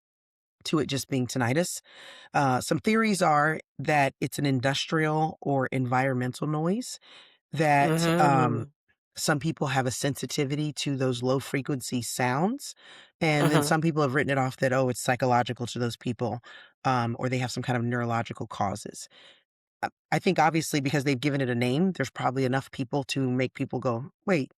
to it just being tinnitus. Some theories are that it's an industrial or environmental noise, that Mhm. some people have a sensitivity to those low frequency sounds. And then Uh-huh. some people have written it off that, oh, it's psychological to those people, or they have some kind of neurological causes. I think obviously because they've given it a name, there's probably enough people to make people go, wait,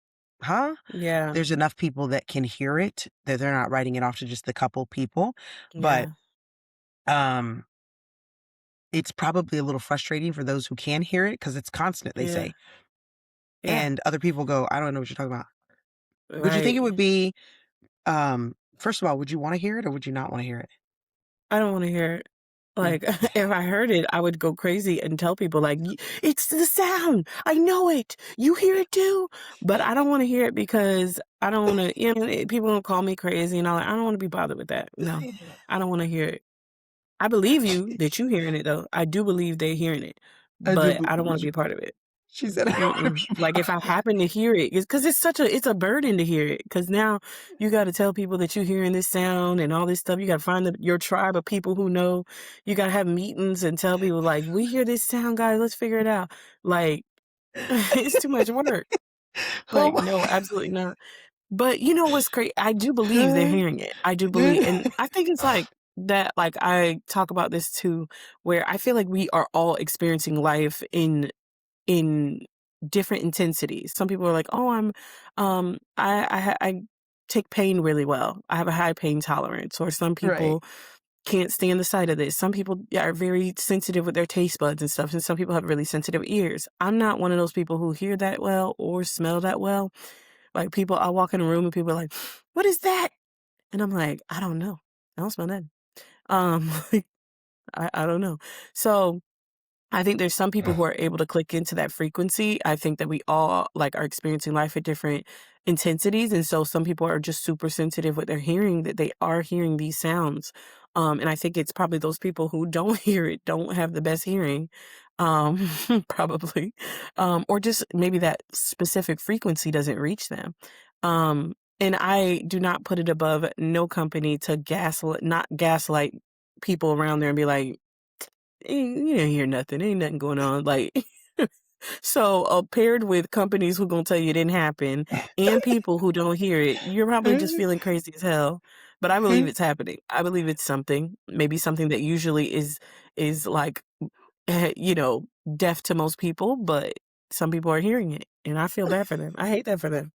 huh? Yeah. There's enough people that can hear it that they're not writing it off to just the couple people. But Yeah. um, it's probably a little frustrating for those who can hear it because it's constant, they Yeah. say. Yeah. And other people go, I don't know what you're talking about. Would you think it Right. would be, first of all, would you want to hear it or would you not want to hear it? I don't wanna hear it. Mm. Like, if I heard it, I would go crazy and tell people, like, "Y it's the sound! I know it! You hear it too?" But I don't wanna hear it because I don't wanna people gonna call me crazy and all that. I don't wanna be bothered with that. No, I don't wanna hear it. I believe you that you hearing it, though. I do believe they hearing it, I do but believe I don't wanna you. be a part of it. She said, I want to Mm-mm. be Like, if I happen to hear it, it's 'cause it's a burden to hear it. Because now you gotta tell people that you're hearing this sound and all this stuff. You gotta find your tribe of people who know. You gotta have meetings and tell people, like, "We hear this sound, guys, let's figure it out." Like, it's too much work. oh Like, my no, absolutely not. But you know what's crazy? I do believe they're God. hearing it. I do believe, and I think it's like that, like, I talk about this too, where I feel like we are all experiencing life in different intensities. Some people are like, "Oh, I take pain really well. I have a high pain tolerance." Or some Right. people can't stand the sight of this. Some people are very sensitive with their taste buds and stuff, and some people have really sensitive ears. I'm not one of those people who hear that well or smell that well. Like, people, I'll walk in a room and people are like, "What is that?" And I'm like, "I don't know. I don't smell nothing." Like, I don't know. So I think there's some people who are able to click into that frequency. I think that we all, like, are experiencing life at different intensities, and so some people are just super sensitive with their hearing, that they are hearing these sounds. And I think it's probably those people who don't hear it, don't have the best hearing, um, probably, or just maybe that specific frequency doesn't reach them. And I do not put it above no company to not gaslight people around there and be like, you didn't hear nothing. Ain't nothing going on. Like, so paired with companies who gonna tell you it didn't happen and people who don't hear it, you're probably just feeling crazy as hell. But I believe it's happening. I believe it's something, maybe something that usually is like, you know, deaf to most people, but some people are hearing it, and I feel bad for them. I hate that for them.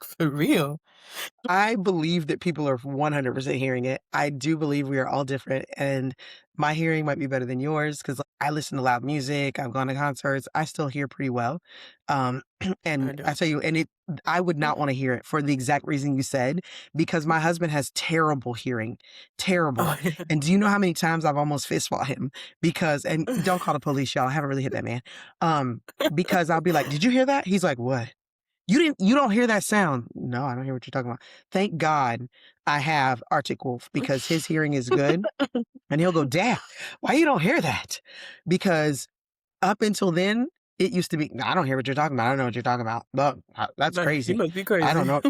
For real. I believe that people are 100% hearing it. I do believe we are all different, and my hearing might be better than yours because I listen to loud music. I've gone to concerts. I still hear pretty well. Um, I and I don't. tell you, I would not want to hear it for the exact reason you said, because my husband has terrible hearing, terrible. Oh, yeah. And do you know how many times I've almost fist fought him and don't call the police, y'all. I haven't really hit that man. Because I'll be like, did you hear that? He's like, what? You don't hear that sound. No, I don't hear what you're talking about. Thank God I have Arctic Wolf because his hearing is good. And he'll go, Dad, why you don't hear that? Because up until then, it used to be, I don't hear what you're talking about. I don't know what you're talking about. But that's Like, he crazy. must be I don't crazy. know.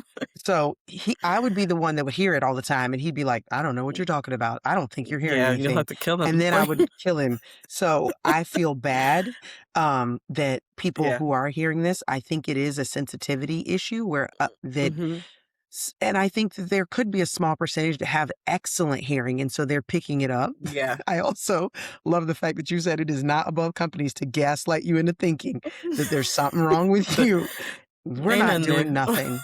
So I would be the one that would hear it all the time. And he'd be like, I don't know what you're talking about. I don't think you're hearing Yeah, you'll anything. have to kill And him. then I would kill him. So I feel bad that people Yeah. who are hearing this, I think it is a sensitivity issue where that Mhm. And I think that there could be a small percentage that have excellent hearing, and so they're picking it up. Yeah. I also love the fact that you said it is not above companies to gaslight you into thinking that there's something wrong with The you. We're ain't not nothing doing there. nothing.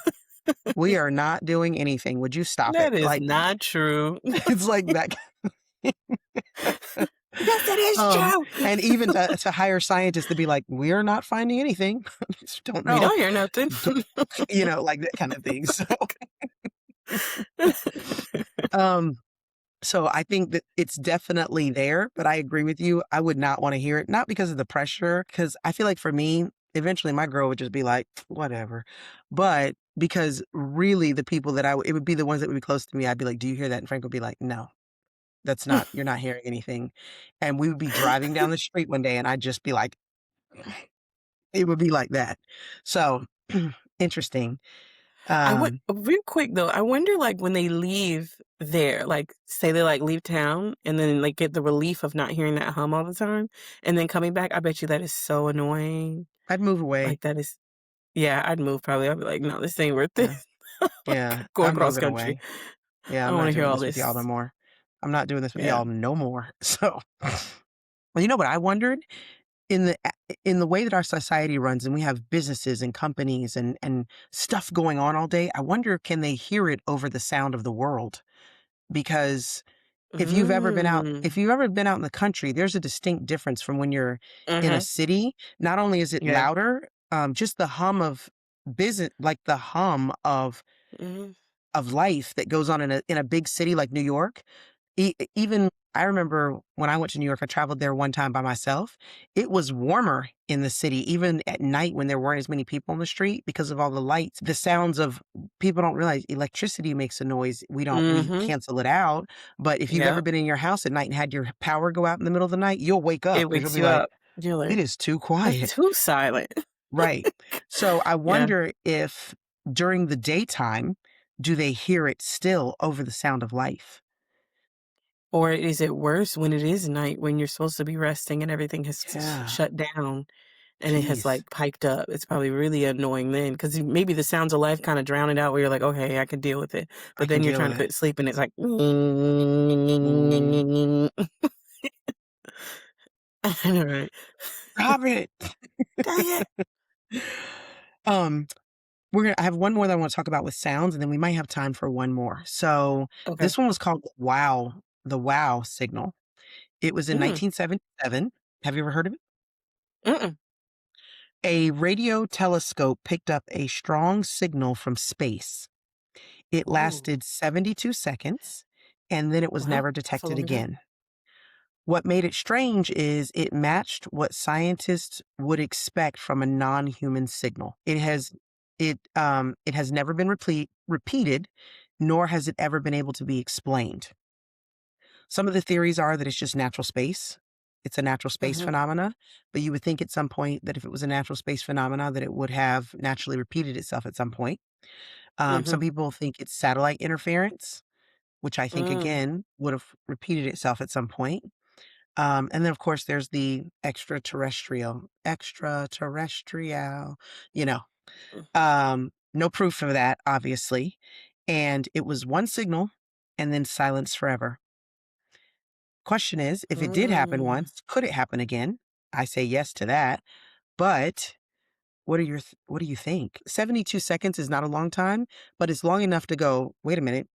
We are not doing anything. Would you stop it? That is Like, not true. it's like that. Yes, it is true. And even to hire scientists to be like, we're not finding anything. Just don't We know. don't hear nothing. Like that kind of thing. Um, so I think that it's definitely there, but I agree with you. I would not want to hear it, not because of the pressure, because I feel like for me, eventually my girl would just be like, whatever. But because really the people that it would be the ones that would be close to me. I'd be like, do you hear that? And Frank would be like, no, you're not hearing anything. And we would be driving down the street one day and I'd just be like, it would be like that. So interesting. I would Um, real quick though, I wonder like when they leave there, like say they like leave town and then like get the relief of not hearing that hum all the time and then coming back, I bet you that is so annoying. I'd move away. Like that is yeah, I'd move probably. I'd be like, no, this ain't worth it. Yeah. Like Yeah. go I'm across moving country. away. Yeah. I I'm don't not want to hear doing all this with y'all no this. more. I'm not doing this with Yeah. y'all no more. So, well, you know what I wondered? In the way that our society runs and we have businesses and companies and stuff going on all day, I wonder, can they hear it over the sound of the world? Because Mm. if you've ever been out in the country, there's a distinct difference from when you're in a Mhm. city. Not only is it Yeah. louder, just the hum of business, like the hum Mhm. of life that goes on in a big city like New York. Even I remember when I went to New York, I traveled there one time by myself. It was warmer in the city, even at night when there weren't as many people on the street because of all the lights. The sounds of people don't realize electricity makes a noise. We Mhm. cancel it out. But if you've ever Yep. been in your house at night and had your power go out in the middle of the night, you'll wake up It because you'll wakes be you like, up. You're it like, is too that's quiet. too silent. Right. So I Yeah. wonder if during the daytime, do they hear it still over the sound of life? Or is it worse when it is night when you're supposed to be resting and everything has Yeah. shut down and it has Jeez. like piped up? It's probably really annoying then because maybe the sounds of life kind of drown it out where you're like, okay, I can deal with it. I But can then you're deal trying with to it. put sleep and it's like, Mm, I know, right? stop it. Dang it. Um, I have one more that I want to talk about with sounds, and then we might have time for one more. So Okay. this one was called the Wow signal. It was in Mm, 1977. Have you ever heard of it? mm-mm. A radio telescope picked up a strong signal from space. It Ooh, lasted 72 seconds, and then it was wow. never That's a detected long time. again. What made it strange is it matched what scientists would expect from a non-human signal. It has never been repeated, nor has it ever been able to be explained. Some of the theories are that it's just natural space. It's a natural space Mm-hmm. phenomena, but you would think at some point that if it was a natural space phenomena, that it would have naturally repeated itself at some point. Mm-hmm. Some people think it's satellite interference, which I think Mm, again would have repeated itself at some point. And then of course there's the extraterrestrial, you know, mm, no proof of that, obviously. And it was one signal and then silence forever. Question is, if it did happen mm. once, could it happen again? I say yes to that. But what do you think? 72 seconds is not a long time, but it's long enough to go, wait a minute,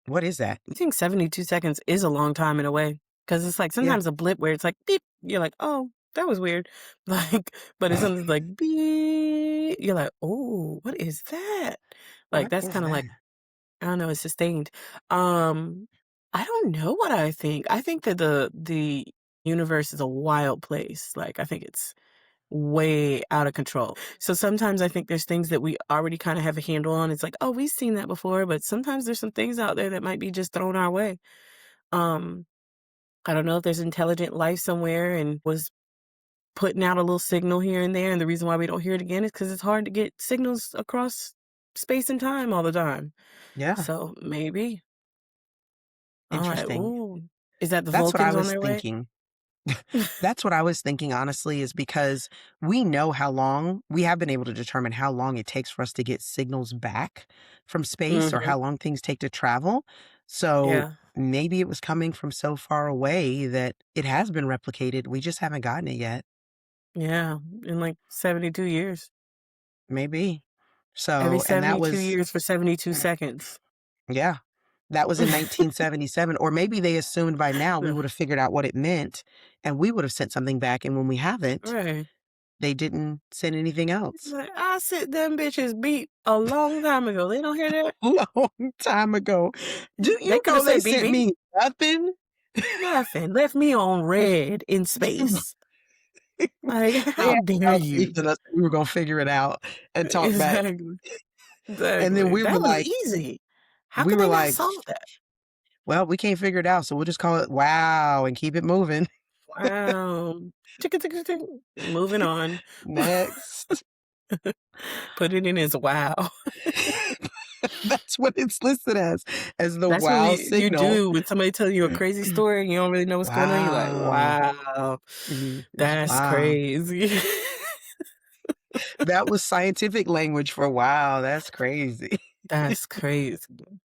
what is that? I think 72 seconds is a long time in a way because it's like Yeah. sometimes a blip where it's like beep. You're like, oh, that was weird. Like, but it's something like beep. You're like, oh, what is that? Like What that's is kind of that? like I don't know. It's sustained. Um, I don't know what I think. I think that the universe is a wild place. Like I think it's way out of control. So sometimes I think there's things that we already kind of have a handle on. It's like, oh, we've seen that before, but sometimes there's some things out there that might be just thrown our way. Um, I don't know if there's intelligent life somewhere and was putting out a little signal here and there. And the reason why we don't hear it again is because it's hard to get signals across space and time all the time. Yeah. So maybe. I'm like, Interesting. ooh, is that the That's what I Vulcans on was their way? thinking. That's what I was thinking, honestly, is because we have been able to determine how long it takes for us to get signals back from space or Mhm. how long things take to travel. So Yeah. maybe it was coming from so far away that it has been replicated. We just haven't gotten it yet. Yeah, in, like, 72 years. Maybe. Every And that 72 was, years for 72 seconds. yeah, that was in 1977. Or maybe they assumed by now we Yeah, would have figured out what it meant and we would have sent something back. And when we haven't, right. they didn't send anything It's else. like, I sit them bitches beat a long time ago. They don't hear that? Long time ago. Do They you coulda know they said beat sent me. me nothing? Nothing. Left me on red in space. Like, They how had dare without you? teaching us that we were gonna figure it out and talk back. Exactly. And then Exactly. That was easy. How we could were they not like, solve that? "Well, we can't figure it out, so we'll just call it wow and keep it moving." Wow. Chicka, chicka, chicka. Moving on. Next. Put it in as wow. That's what it's listed as the That's what wow you signal. do when somebody tells you a crazy story and you don't really know what's going on. You're like, Wow. wow, Just that's wow. crazy. That was scientific language for wow, that's crazy. That's crazy.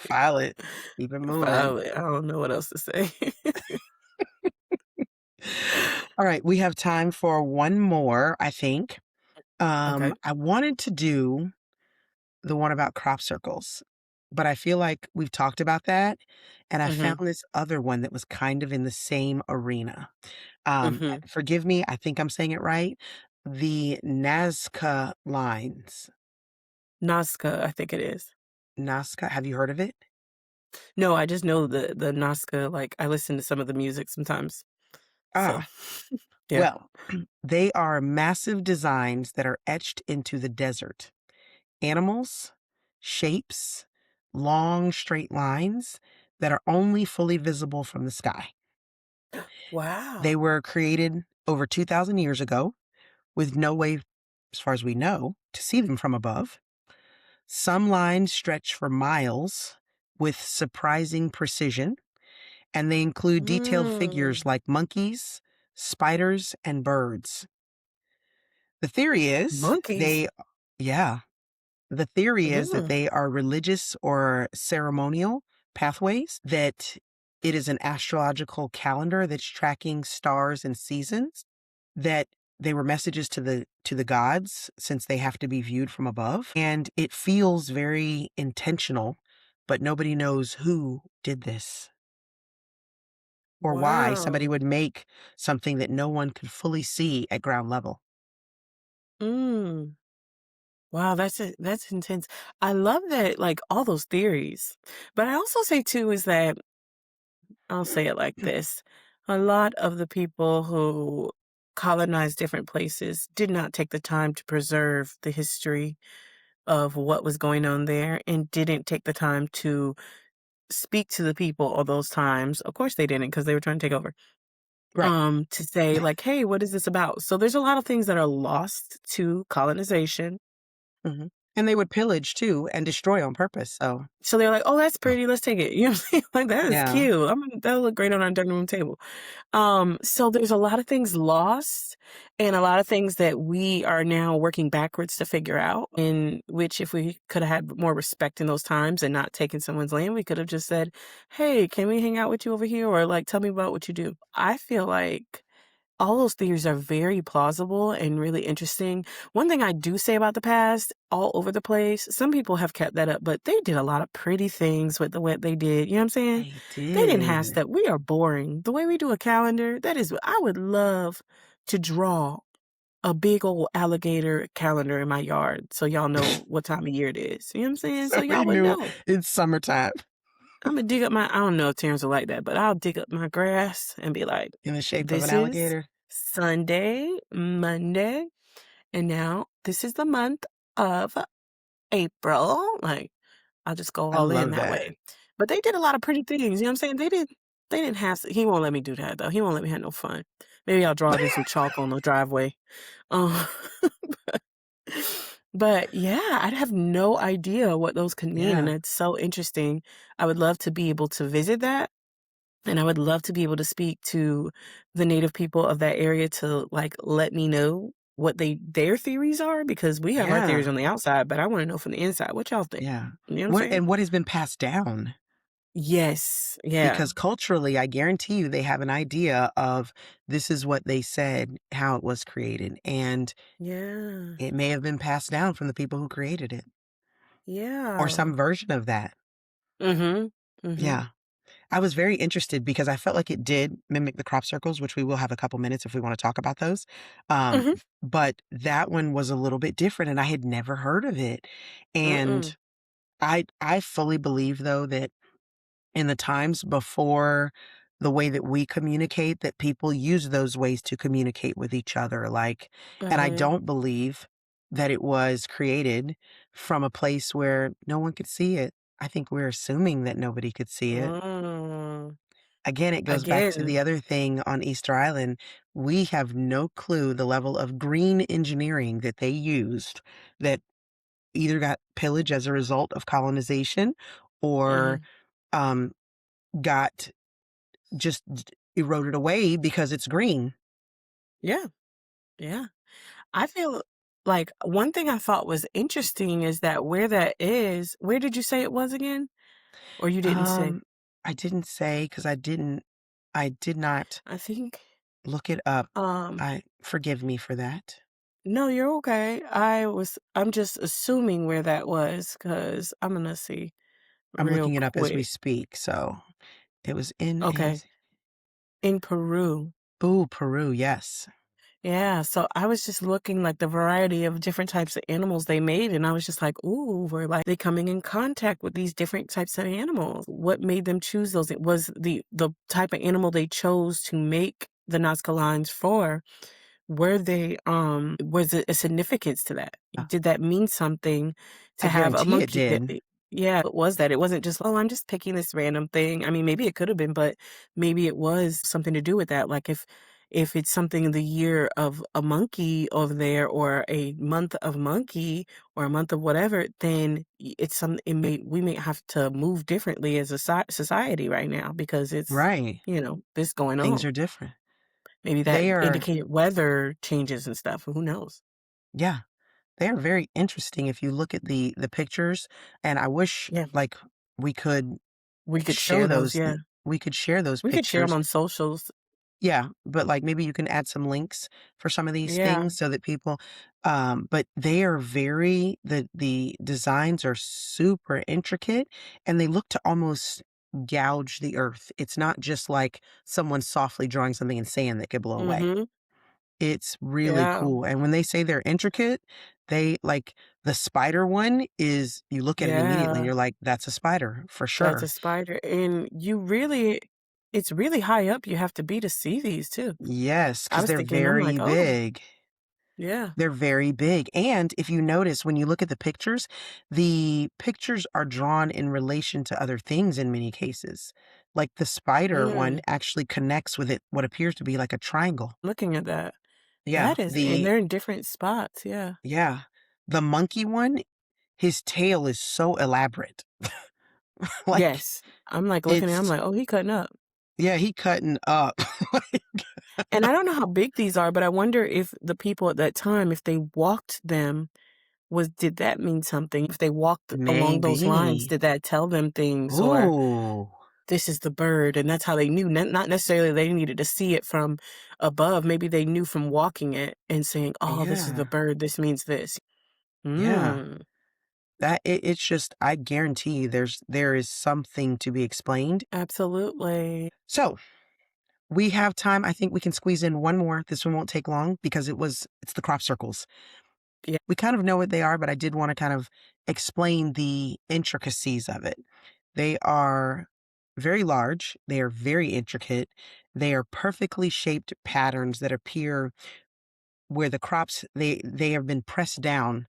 File it. Keep it moving. Finally, I don't know what else to say. All right, we have time for one more, I think. Okay. I wanted to do the one about crop circles, but I feel like we've talked about that, and I found Mhm. this other one that was kind of in the same arena. Mhm. Forgive me, I think I'm saying it right. The Nazca Lines. Nazca, I think it is. Nazca, have you heard of it? No, I just know the Nazca, like, I listen to some of the music sometimes. So, Ah, yeah. well, they are massive designs that are etched into the desert. Animals, shapes, long straight lines that are only fully visible from the sky. They Wow. were created over 2,000 years ago with no way, as far as we know, to see them from above. Some lines stretch for miles with surprising precision, and they include detailed figures Mm. like monkeys, spiders, and birds. The theory is Monkeys. yeah, the theory is that Mm. they are religious or ceremonial pathways, that it is an astrological calendar that's tracking stars and seasons, that they were messages to the gods since they have to be viewed from above. And it feels very intentional, but nobody knows who did this or why somebody Wow. would make something that no one could fully see at ground level. Mm. Wow, that's intense. I love that, like, all those theories. But I also say too is that I'll say it like this. A lot of the people who colonized different places did not take the time to preserve the history of what was going on there and didn't take the time to speak to the people of those times. Of course they didn't because they were trying to take over. Right. To say like, "Hey, what is this about?" So there's a lot of things that are lost to colonization. Hmm. And they would pillage too and destroy on purpose. So, So they're like, "Oh, that's pretty. Let's take it." You know what I'm saying? Like, "That is yeah. cute. That'll look great on our dining room table." So there's a lot of things lost and a lot of things that we are now working backwards to figure out, in which if we could have had more respect in those times and not taken someone's land, we could have just said, "Hey, can we hang out with you over here?" Or like, "Tell me about what you do." I feel like all those theories are very plausible and really interesting. One thing I do say about the past, all over the place, some people have kept that up, but they did a lot of pretty things with the what they did. You know what I'm saying? They They didn't have did. stuff. We are boring. The way we do a calendar, that is, I would love to draw a big old alligator calendar in my yard so y'all know what time of year it is. You know what I'm saying? So So we y'all would knew know. it's summertime I'm gonna dig up I don't know if Terrence will like that, but I'll dig up my grass and be like, in the shape of an this is alligator. Sunday, Monday, and now this is the month of April. Like, I'll just go I all in love that that. way. But they did a lot of pretty things. You know what I'm saying? They didn't have he won't let me do that though. He won't let me have no fun. Maybe I'll draw it in some chalk on the driveway. Um, but yeah, I'd have no idea what those could mean, and Yeah. it's so interesting. I would love to be able to visit that And I would love to be able to speak to the native people of that area to, like, let me know what their theories are, because we have our theories Yeah. on the outside, but I wanna know from the inside, what y'all think? Yeah. You know what I'm saying? What has been passed down? Yes. Yeah. Because culturally, I guarantee you they have an idea of this is what they said, how it was created, and Yeah. it may have been passed down from the people who created it or Yeah. some version of that. Mhm. Mhm. Yeah. I was very interested because I felt like it did mimic the crop circles, which we will have a couple minutes if we want to talk about those. Um, Mhm. but that one was a little bit different and I had never heard of it. And Mm-mm. I fully believe though that in the times before the way that we communicate, that people use those ways to communicate with each other. Like, and I Mhm. don't believe that it was created from a place where no one could see it. I think we're assuming that nobody could see it. Mm. Again, it goes back to Again. the other thing on Easter Island. We have no clue the level of green engineering that they used that either got pillaged as a result of colonization or Mhm. um, got just eroded away because it's green. Yeah. Yeah. I feel like one thing I thought was interesting is that where did you say it was again? Or you didn't say? Um, I didn't say because I did not I think, look it up. um I forgive me for that. no, you're okay. I'm just assuming where that was because I'm gonna see I'm real looking it up as we quick. speak. So it was in Okay. In Peru. Peru. Yes. Yeah, so I was just looking like the variety of different types of animals they made, and I was just like, "Ooh, were like they coming in contact with these different types of animals? What made them choose those? It was the type of animal they chose to make the Nazca Lines for. Were they was it a significance to that? Did that mean something I to have a guarantee it monkey that did. yeah, it was that. It wasn't just, "Oh, I'm just picking this random thing." I mean, maybe it could have been, but maybe it was something to do with that. Like if it's something in the year of a monkey over there or a month of monkey or a month of whatever, then it's some it may we may have to move differently as a society right now because it's, Right. this going Things on. are different. Maybe that They are, indicated weather changes and stuff. Who knows? yeah, they are very interesting if you look at the pictures. And I wish Yeah. like we could We could show share those, those, yeah. we could share those We could share them pictures. on socials. Yeah, but, like, maybe you can add some links for some of these Yeah. things so that people but they are very the designs are super intricate, and they look to almost gouge the earth. It's not just like someone softly drawing something in sand that could blow away. Mhm. It's really Yeah. cool, and when they say they're intricate, they like, the spider one is you look at it immediately and Yeah. you're like, "That's a spider for That's sure." a spider, and it's really high up you have to be to see these too. Yes, I because 'cause was they're thinking, I'm very like, "Oh, big. yeah. They're very big, and if you notice when you look at the pictures are drawn in relation to other things in many cases. Like, the spider one Mm, actually connects with it what appears to be like a triangle. looking at that." Yeah, That is and the they're in different spots, yeah. yeah. The monkey one, his tail is so elaborate. Like, Yes. I'm, like, looking at I'm it's like, "Oh, he cutting up." yeah, he cutting up. Like, And I don't know how big these are, but I wonder if the people at that time, if they walked them did that mean something? If they walked along those lines, maybe. did that tell them things or Ooh. this is the bird and that's how they knew, not necessarily they needed to see it from above. Maybe they knew from walking it and saying, "Oh, this is the Yeah, bird. This means this." yeah. Mm, It's just I guarantee you there is something to be explained. absolutely. So, we have time, I think we can squeeze in one more. This one won't take long because it's the crop circles. Yeah. We kind of know what they are, but I did wanna kind of explain the intricacies of it. They are very large, they are very intricate, they are perfectly shaped patterns that appear where the crops they have been pressed down.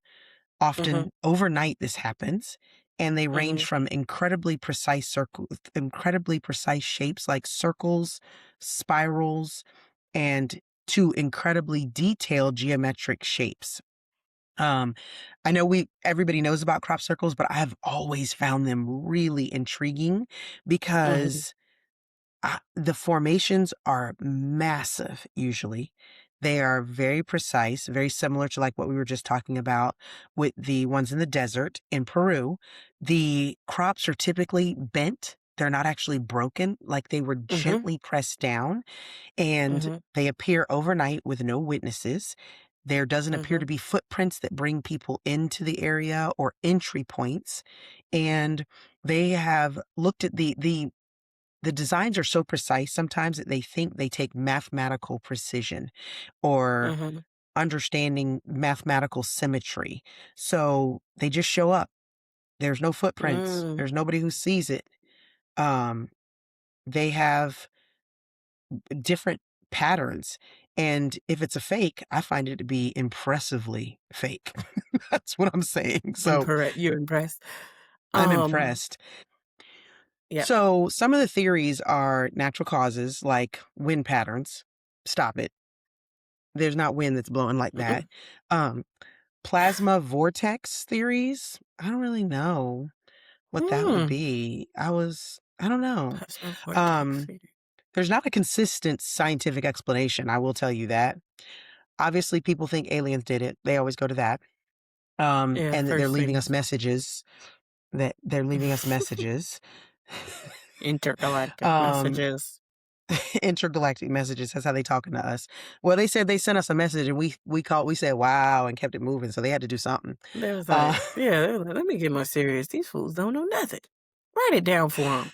Mhm, Often overnight this happens, and they range mhm, from incredibly precise shapes like circles, spirals, and to incredibly detailed geometric shapes. Um, I know we everybody knows about crop circles, but I have always found them really intriguing mhm. because The formations are massive usually. They are very precise, very similar to like what we were just talking about with the ones in the desert in Peru. The crops are typically bent. They're not actually broken, like they were Mhm. gently pressed down, and Mhm. they appear overnight with no witnesses. There doesn't appear Mhm. to be footprints that bring people into the area or entry points. And they have looked at the designs are so precise sometimes that they think they take mathematical precision or Mhm. understanding mathematical symmetry. So they just show up. There's no footprints. Mm. There's nobody who sees it. Um, they have different patterns. And if it's a fake, I find it to be impressively fake. That's what I'm saying. So You're impressed. I'm Um, impressed. yeah. So some of the theories are natural causes like wind patterns. Stop it. There's not wind that's blowing like that. Mm-mm. Um, Plasma vortex theories. I don't really know what that would Mm. be. I don't know. Plasma vortex Um, theory. there's not a consistent scientific explanation. I will tell you that. Obviously, people think aliens did it. They always go to that. Yeah, And that they're first leaving us things. messages. That they're leaving us messages. Intergalactic um, messages. intergalactic messages. That's how they talking to us. Well, they said they sent us a message, and we said wow and kept it moving. So they had to do something. They was Uh, like, yeah, they was like, let me get more serious. These fools don't know nothing. Write it down for them.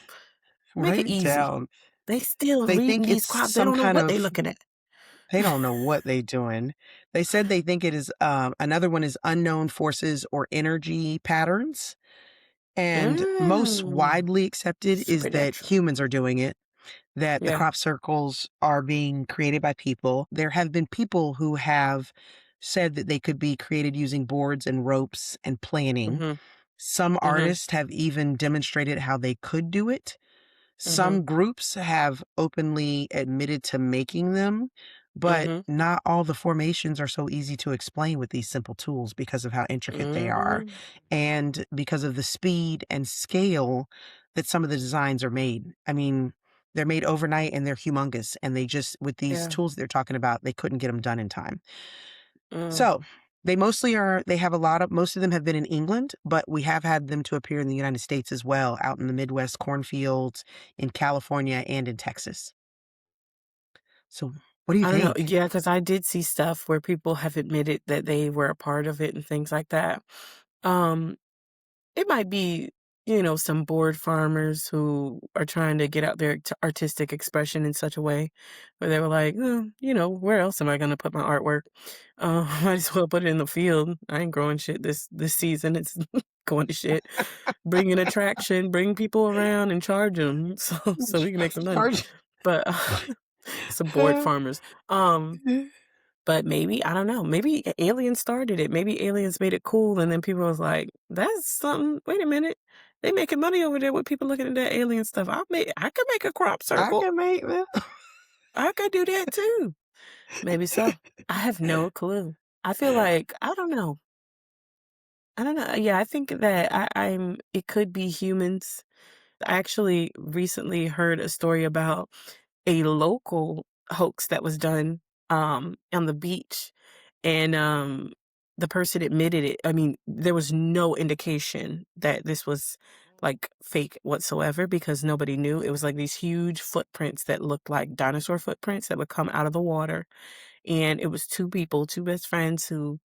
Make write it it easy. down. They still They reading think these it's crops. They some don't know kind what they of. looking at. They don't know what they doing. They said they think it is. Another one is unknown forces or energy patterns. And most Mm. widely accepted is that Supernatural. humans are doing it, that the Yeah. crop circles are being created by people. There have been people who have said that they could be created using boards and ropes and planning. Mm-hmm. Some Mm-hmm. artists have even demonstrated how they could do it. Mm-hmm. Some groups have openly admitted to making them, but Mm-hmm. not all the formations are so easy to explain with these simple tools because of how intricate they are Mm-hmm. and because of the speed and scale that some of the designs are made. I mean, they're made overnight and they're humongous, and they just, with these Yeah. tools they're talking about, they couldn't get them done in time. Mm. So they have most of them have been in England, but we have had them to appear in the United States as well, out in the Midwest cornfields, in California, and in Texas. So what do you I don't know. think? Yeah, because I did see stuff where people have admitted that they were a part of it and things like that. Um, It might be, some bored farmers who are trying to get out their artistic expression in such a way where they were like, where else am I going to put my artwork? Might as well put it in the field. I ain't growing shit this season. It's going to shit. Bring an attraction, bring people around and charge them so we can make some money. Charge. But some bored farmers. But maybe, I don't know, maybe aliens started it. Maybe aliens made it cool, and then people was like, "That's something. Wait a minute, they making money over there with people looking at that alien stuff. I could make a crop I circle. can make them. I could do that too. Maybe so. I have no clue. I feel like I don't know. I don't know. Yeah, I think that I'm. It could be humans. I actually recently heard a story about a local hoax that was done on the beach, and the person admitted it. I mean, there was no indication that this was like fake whatsoever because nobody knew. It was like these huge footprints that looked like dinosaur footprints that would come out of the water, and it was two people, two best friends who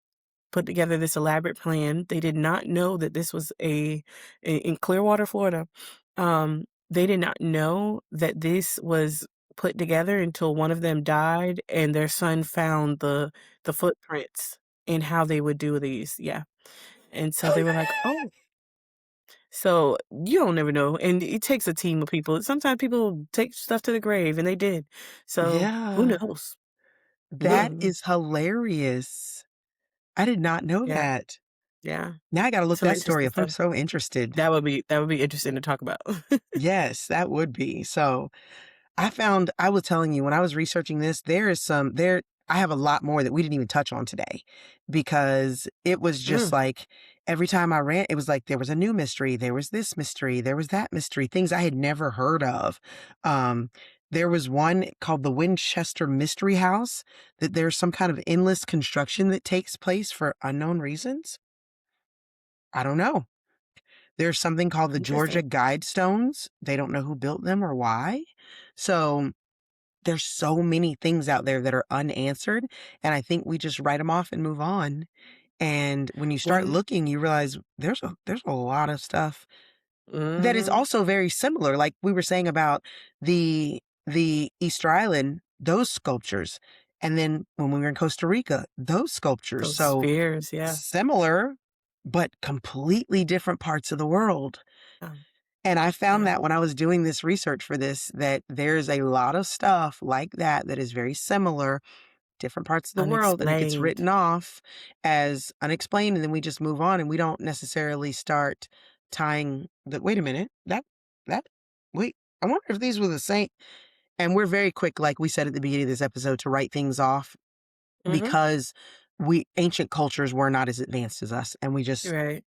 put together this elaborate plan. They did not know that this was in Clearwater, Florida. They did not know that this was put together until one of them died and their son found the footprints and how they would do these. Yeah. And so they were like, "Oh, so you don't never know." And it takes a team of people. Sometimes people take stuff to the grave and they did. So who Yeah, knows? that is hilarious. I did not know Yeah. that. Yeah. Now I got to look So that that's just story a up. I'm thing. so interested. That would be interesting to talk about. Yes, that would be. So I was telling you when I was researching this, I have a lot more that we didn't even touch on today because it was just Mm, like every time I ran, it was like there was a new mystery, there was this mystery, there was that mystery, things I had never heard of. Um, there was one called the Winchester Mystery House, that there's some kind of endless construction that takes place for unknown reasons. I don't know. There's something called the Georgia Interesting. Guidestones. They don't know who built them or why. So there's so many things out there that are unanswered, and I think we just write them off and move on. And when you start One looking, you realize there's a lot of stuff that is mhm. also very similar. Like we were saying about the Easter Island, those sculptures. And then when we were in Costa Rica, those sculptures. Those So spheres, yeah. similar, but completely different parts of the world. Um, And I found yeah. that when I was doing this research for this, that there's a lot of stuff like that that is very similar, different parts of the world, and it gets Unexplained. written off as unexplained, and then we just move on, and we don't necessarily start tying the wait a minute, that wait, I wonder if these were the same. And we're very quick, like we said at the beginning of this episode, to write things off Mhm. because we ancient cultures were not as advanced as us, and we just Right.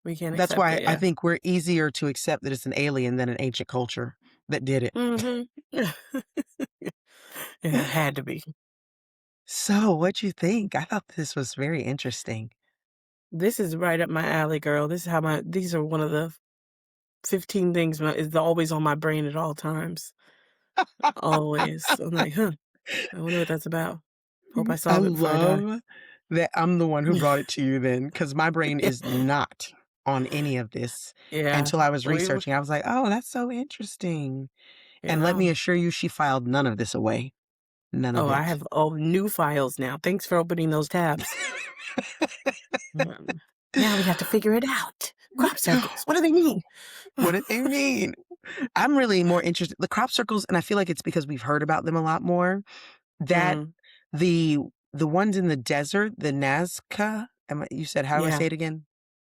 We can't that's accept why it, I yeah. think we're easier to accept that it's an alien than an ancient culture that did it. Mhm. Yeah, it had to be. So, what'd you think? I thought this was very interesting. This is right up my alley, girl. This is how my these are one of the 15 things my is always on my brain at all times. Always. I'm like, "Huh, I wonder what that's about. Hope I I solve it before I die." love that I'm the one who brought it to you then, because my brain is not on any of this Yeah. until I was We w researching. I was like, "Oh, that's so interesting." And let yeah. me assure you, she filed none of this away. None of Oh, I it. have, oh, new files now. Thanks for opening those tabs. Um, Now we have to figure it out. Crop circles, what do they mean? What did they mean? I'm really more interested the crop circles, and I feel like it's because we've heard about them a lot more, that Mm, the the ones in the desert, the Nazca, you said how do I yeah. say it again?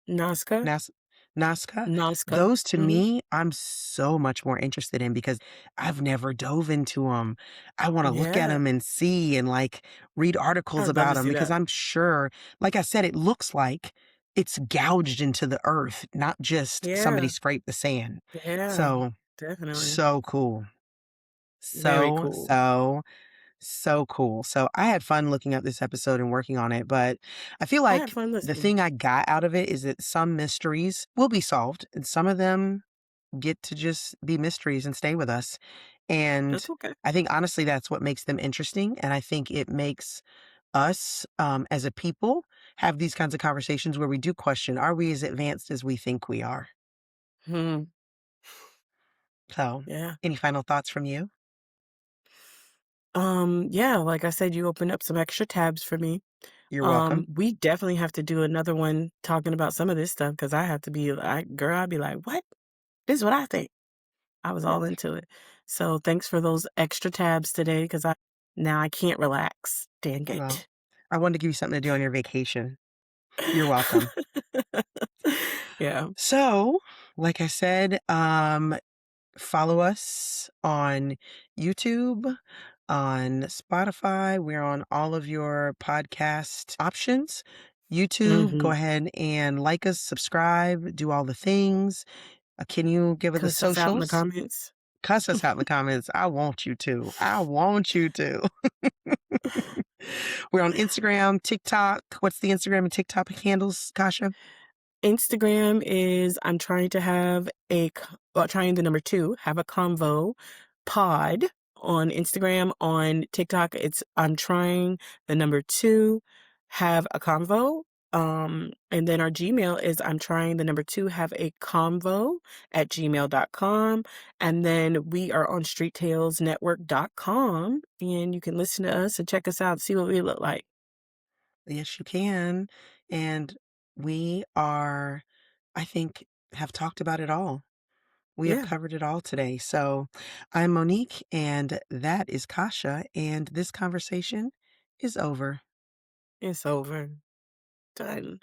Nazca? Nas Nazca? Nazca. Those to Mhm. me, I'm so much more interested in because I've never dove into them. I wanna look at Yeah. them and see and, like, read articles I'd love about to them see because that. I'm sure like I said, it looks like it's gouged into the earth, not just somebody Yeah. scraped the sand. Yeah. So, Definitely. so cool. Very So, cool. so, so cool. So I had fun looking up this episode and working on it, but I feel I had like fun the listening. thing I got out of it is that some mysteries will be solved and some of them get to just be mysteries and stay with us. And That's okay. I think honestly that's what makes them interesting. And I think it makes us as a people have these kinds of conversations where we do question, are we as advanced as we think we are? Hmm. So Yeah. any final thoughts from you? Yeah, like I said, you opened up some extra tabs for me. You're welcome. We definitely have to do another one talking about some of this stuff because I have to be like, girl, I'd be like, what? This is what I think. I was all into it. So thanks for those extra tabs today because I now I can't relax. Dang Well, it. I wanted to give you something to do on your vacation. You're welcome. Yeah. So, like I said, follow us on YouTube, on Spotify. We're on all of your podcast options. YouTube, go Hmm. ahead and like us, subscribe, do all the things. Can you give us the Cuss us out in the socials? comments. Cuss us out in the comments. I want you to. I want you to. We're on Instagram, TikTok. What's the Instagram and TikTok handles, Kasha? Instagram is I'm trying to have trying the number two, have a convo pod on Instagram. On TikTok, it's I'm trying the number two, have a convo. And then our Gmail is I'm trying the number two, have a convo at gmail.com. And then we are on streettailsnetwork.com and you can listen to us and check us out, see what we look like. Yes, you can. And we are, I think, have talked about it all. We have Yeah, covered it all today. So I'm Monique, and that is Kasha, and this conversation is over. it's over. Done.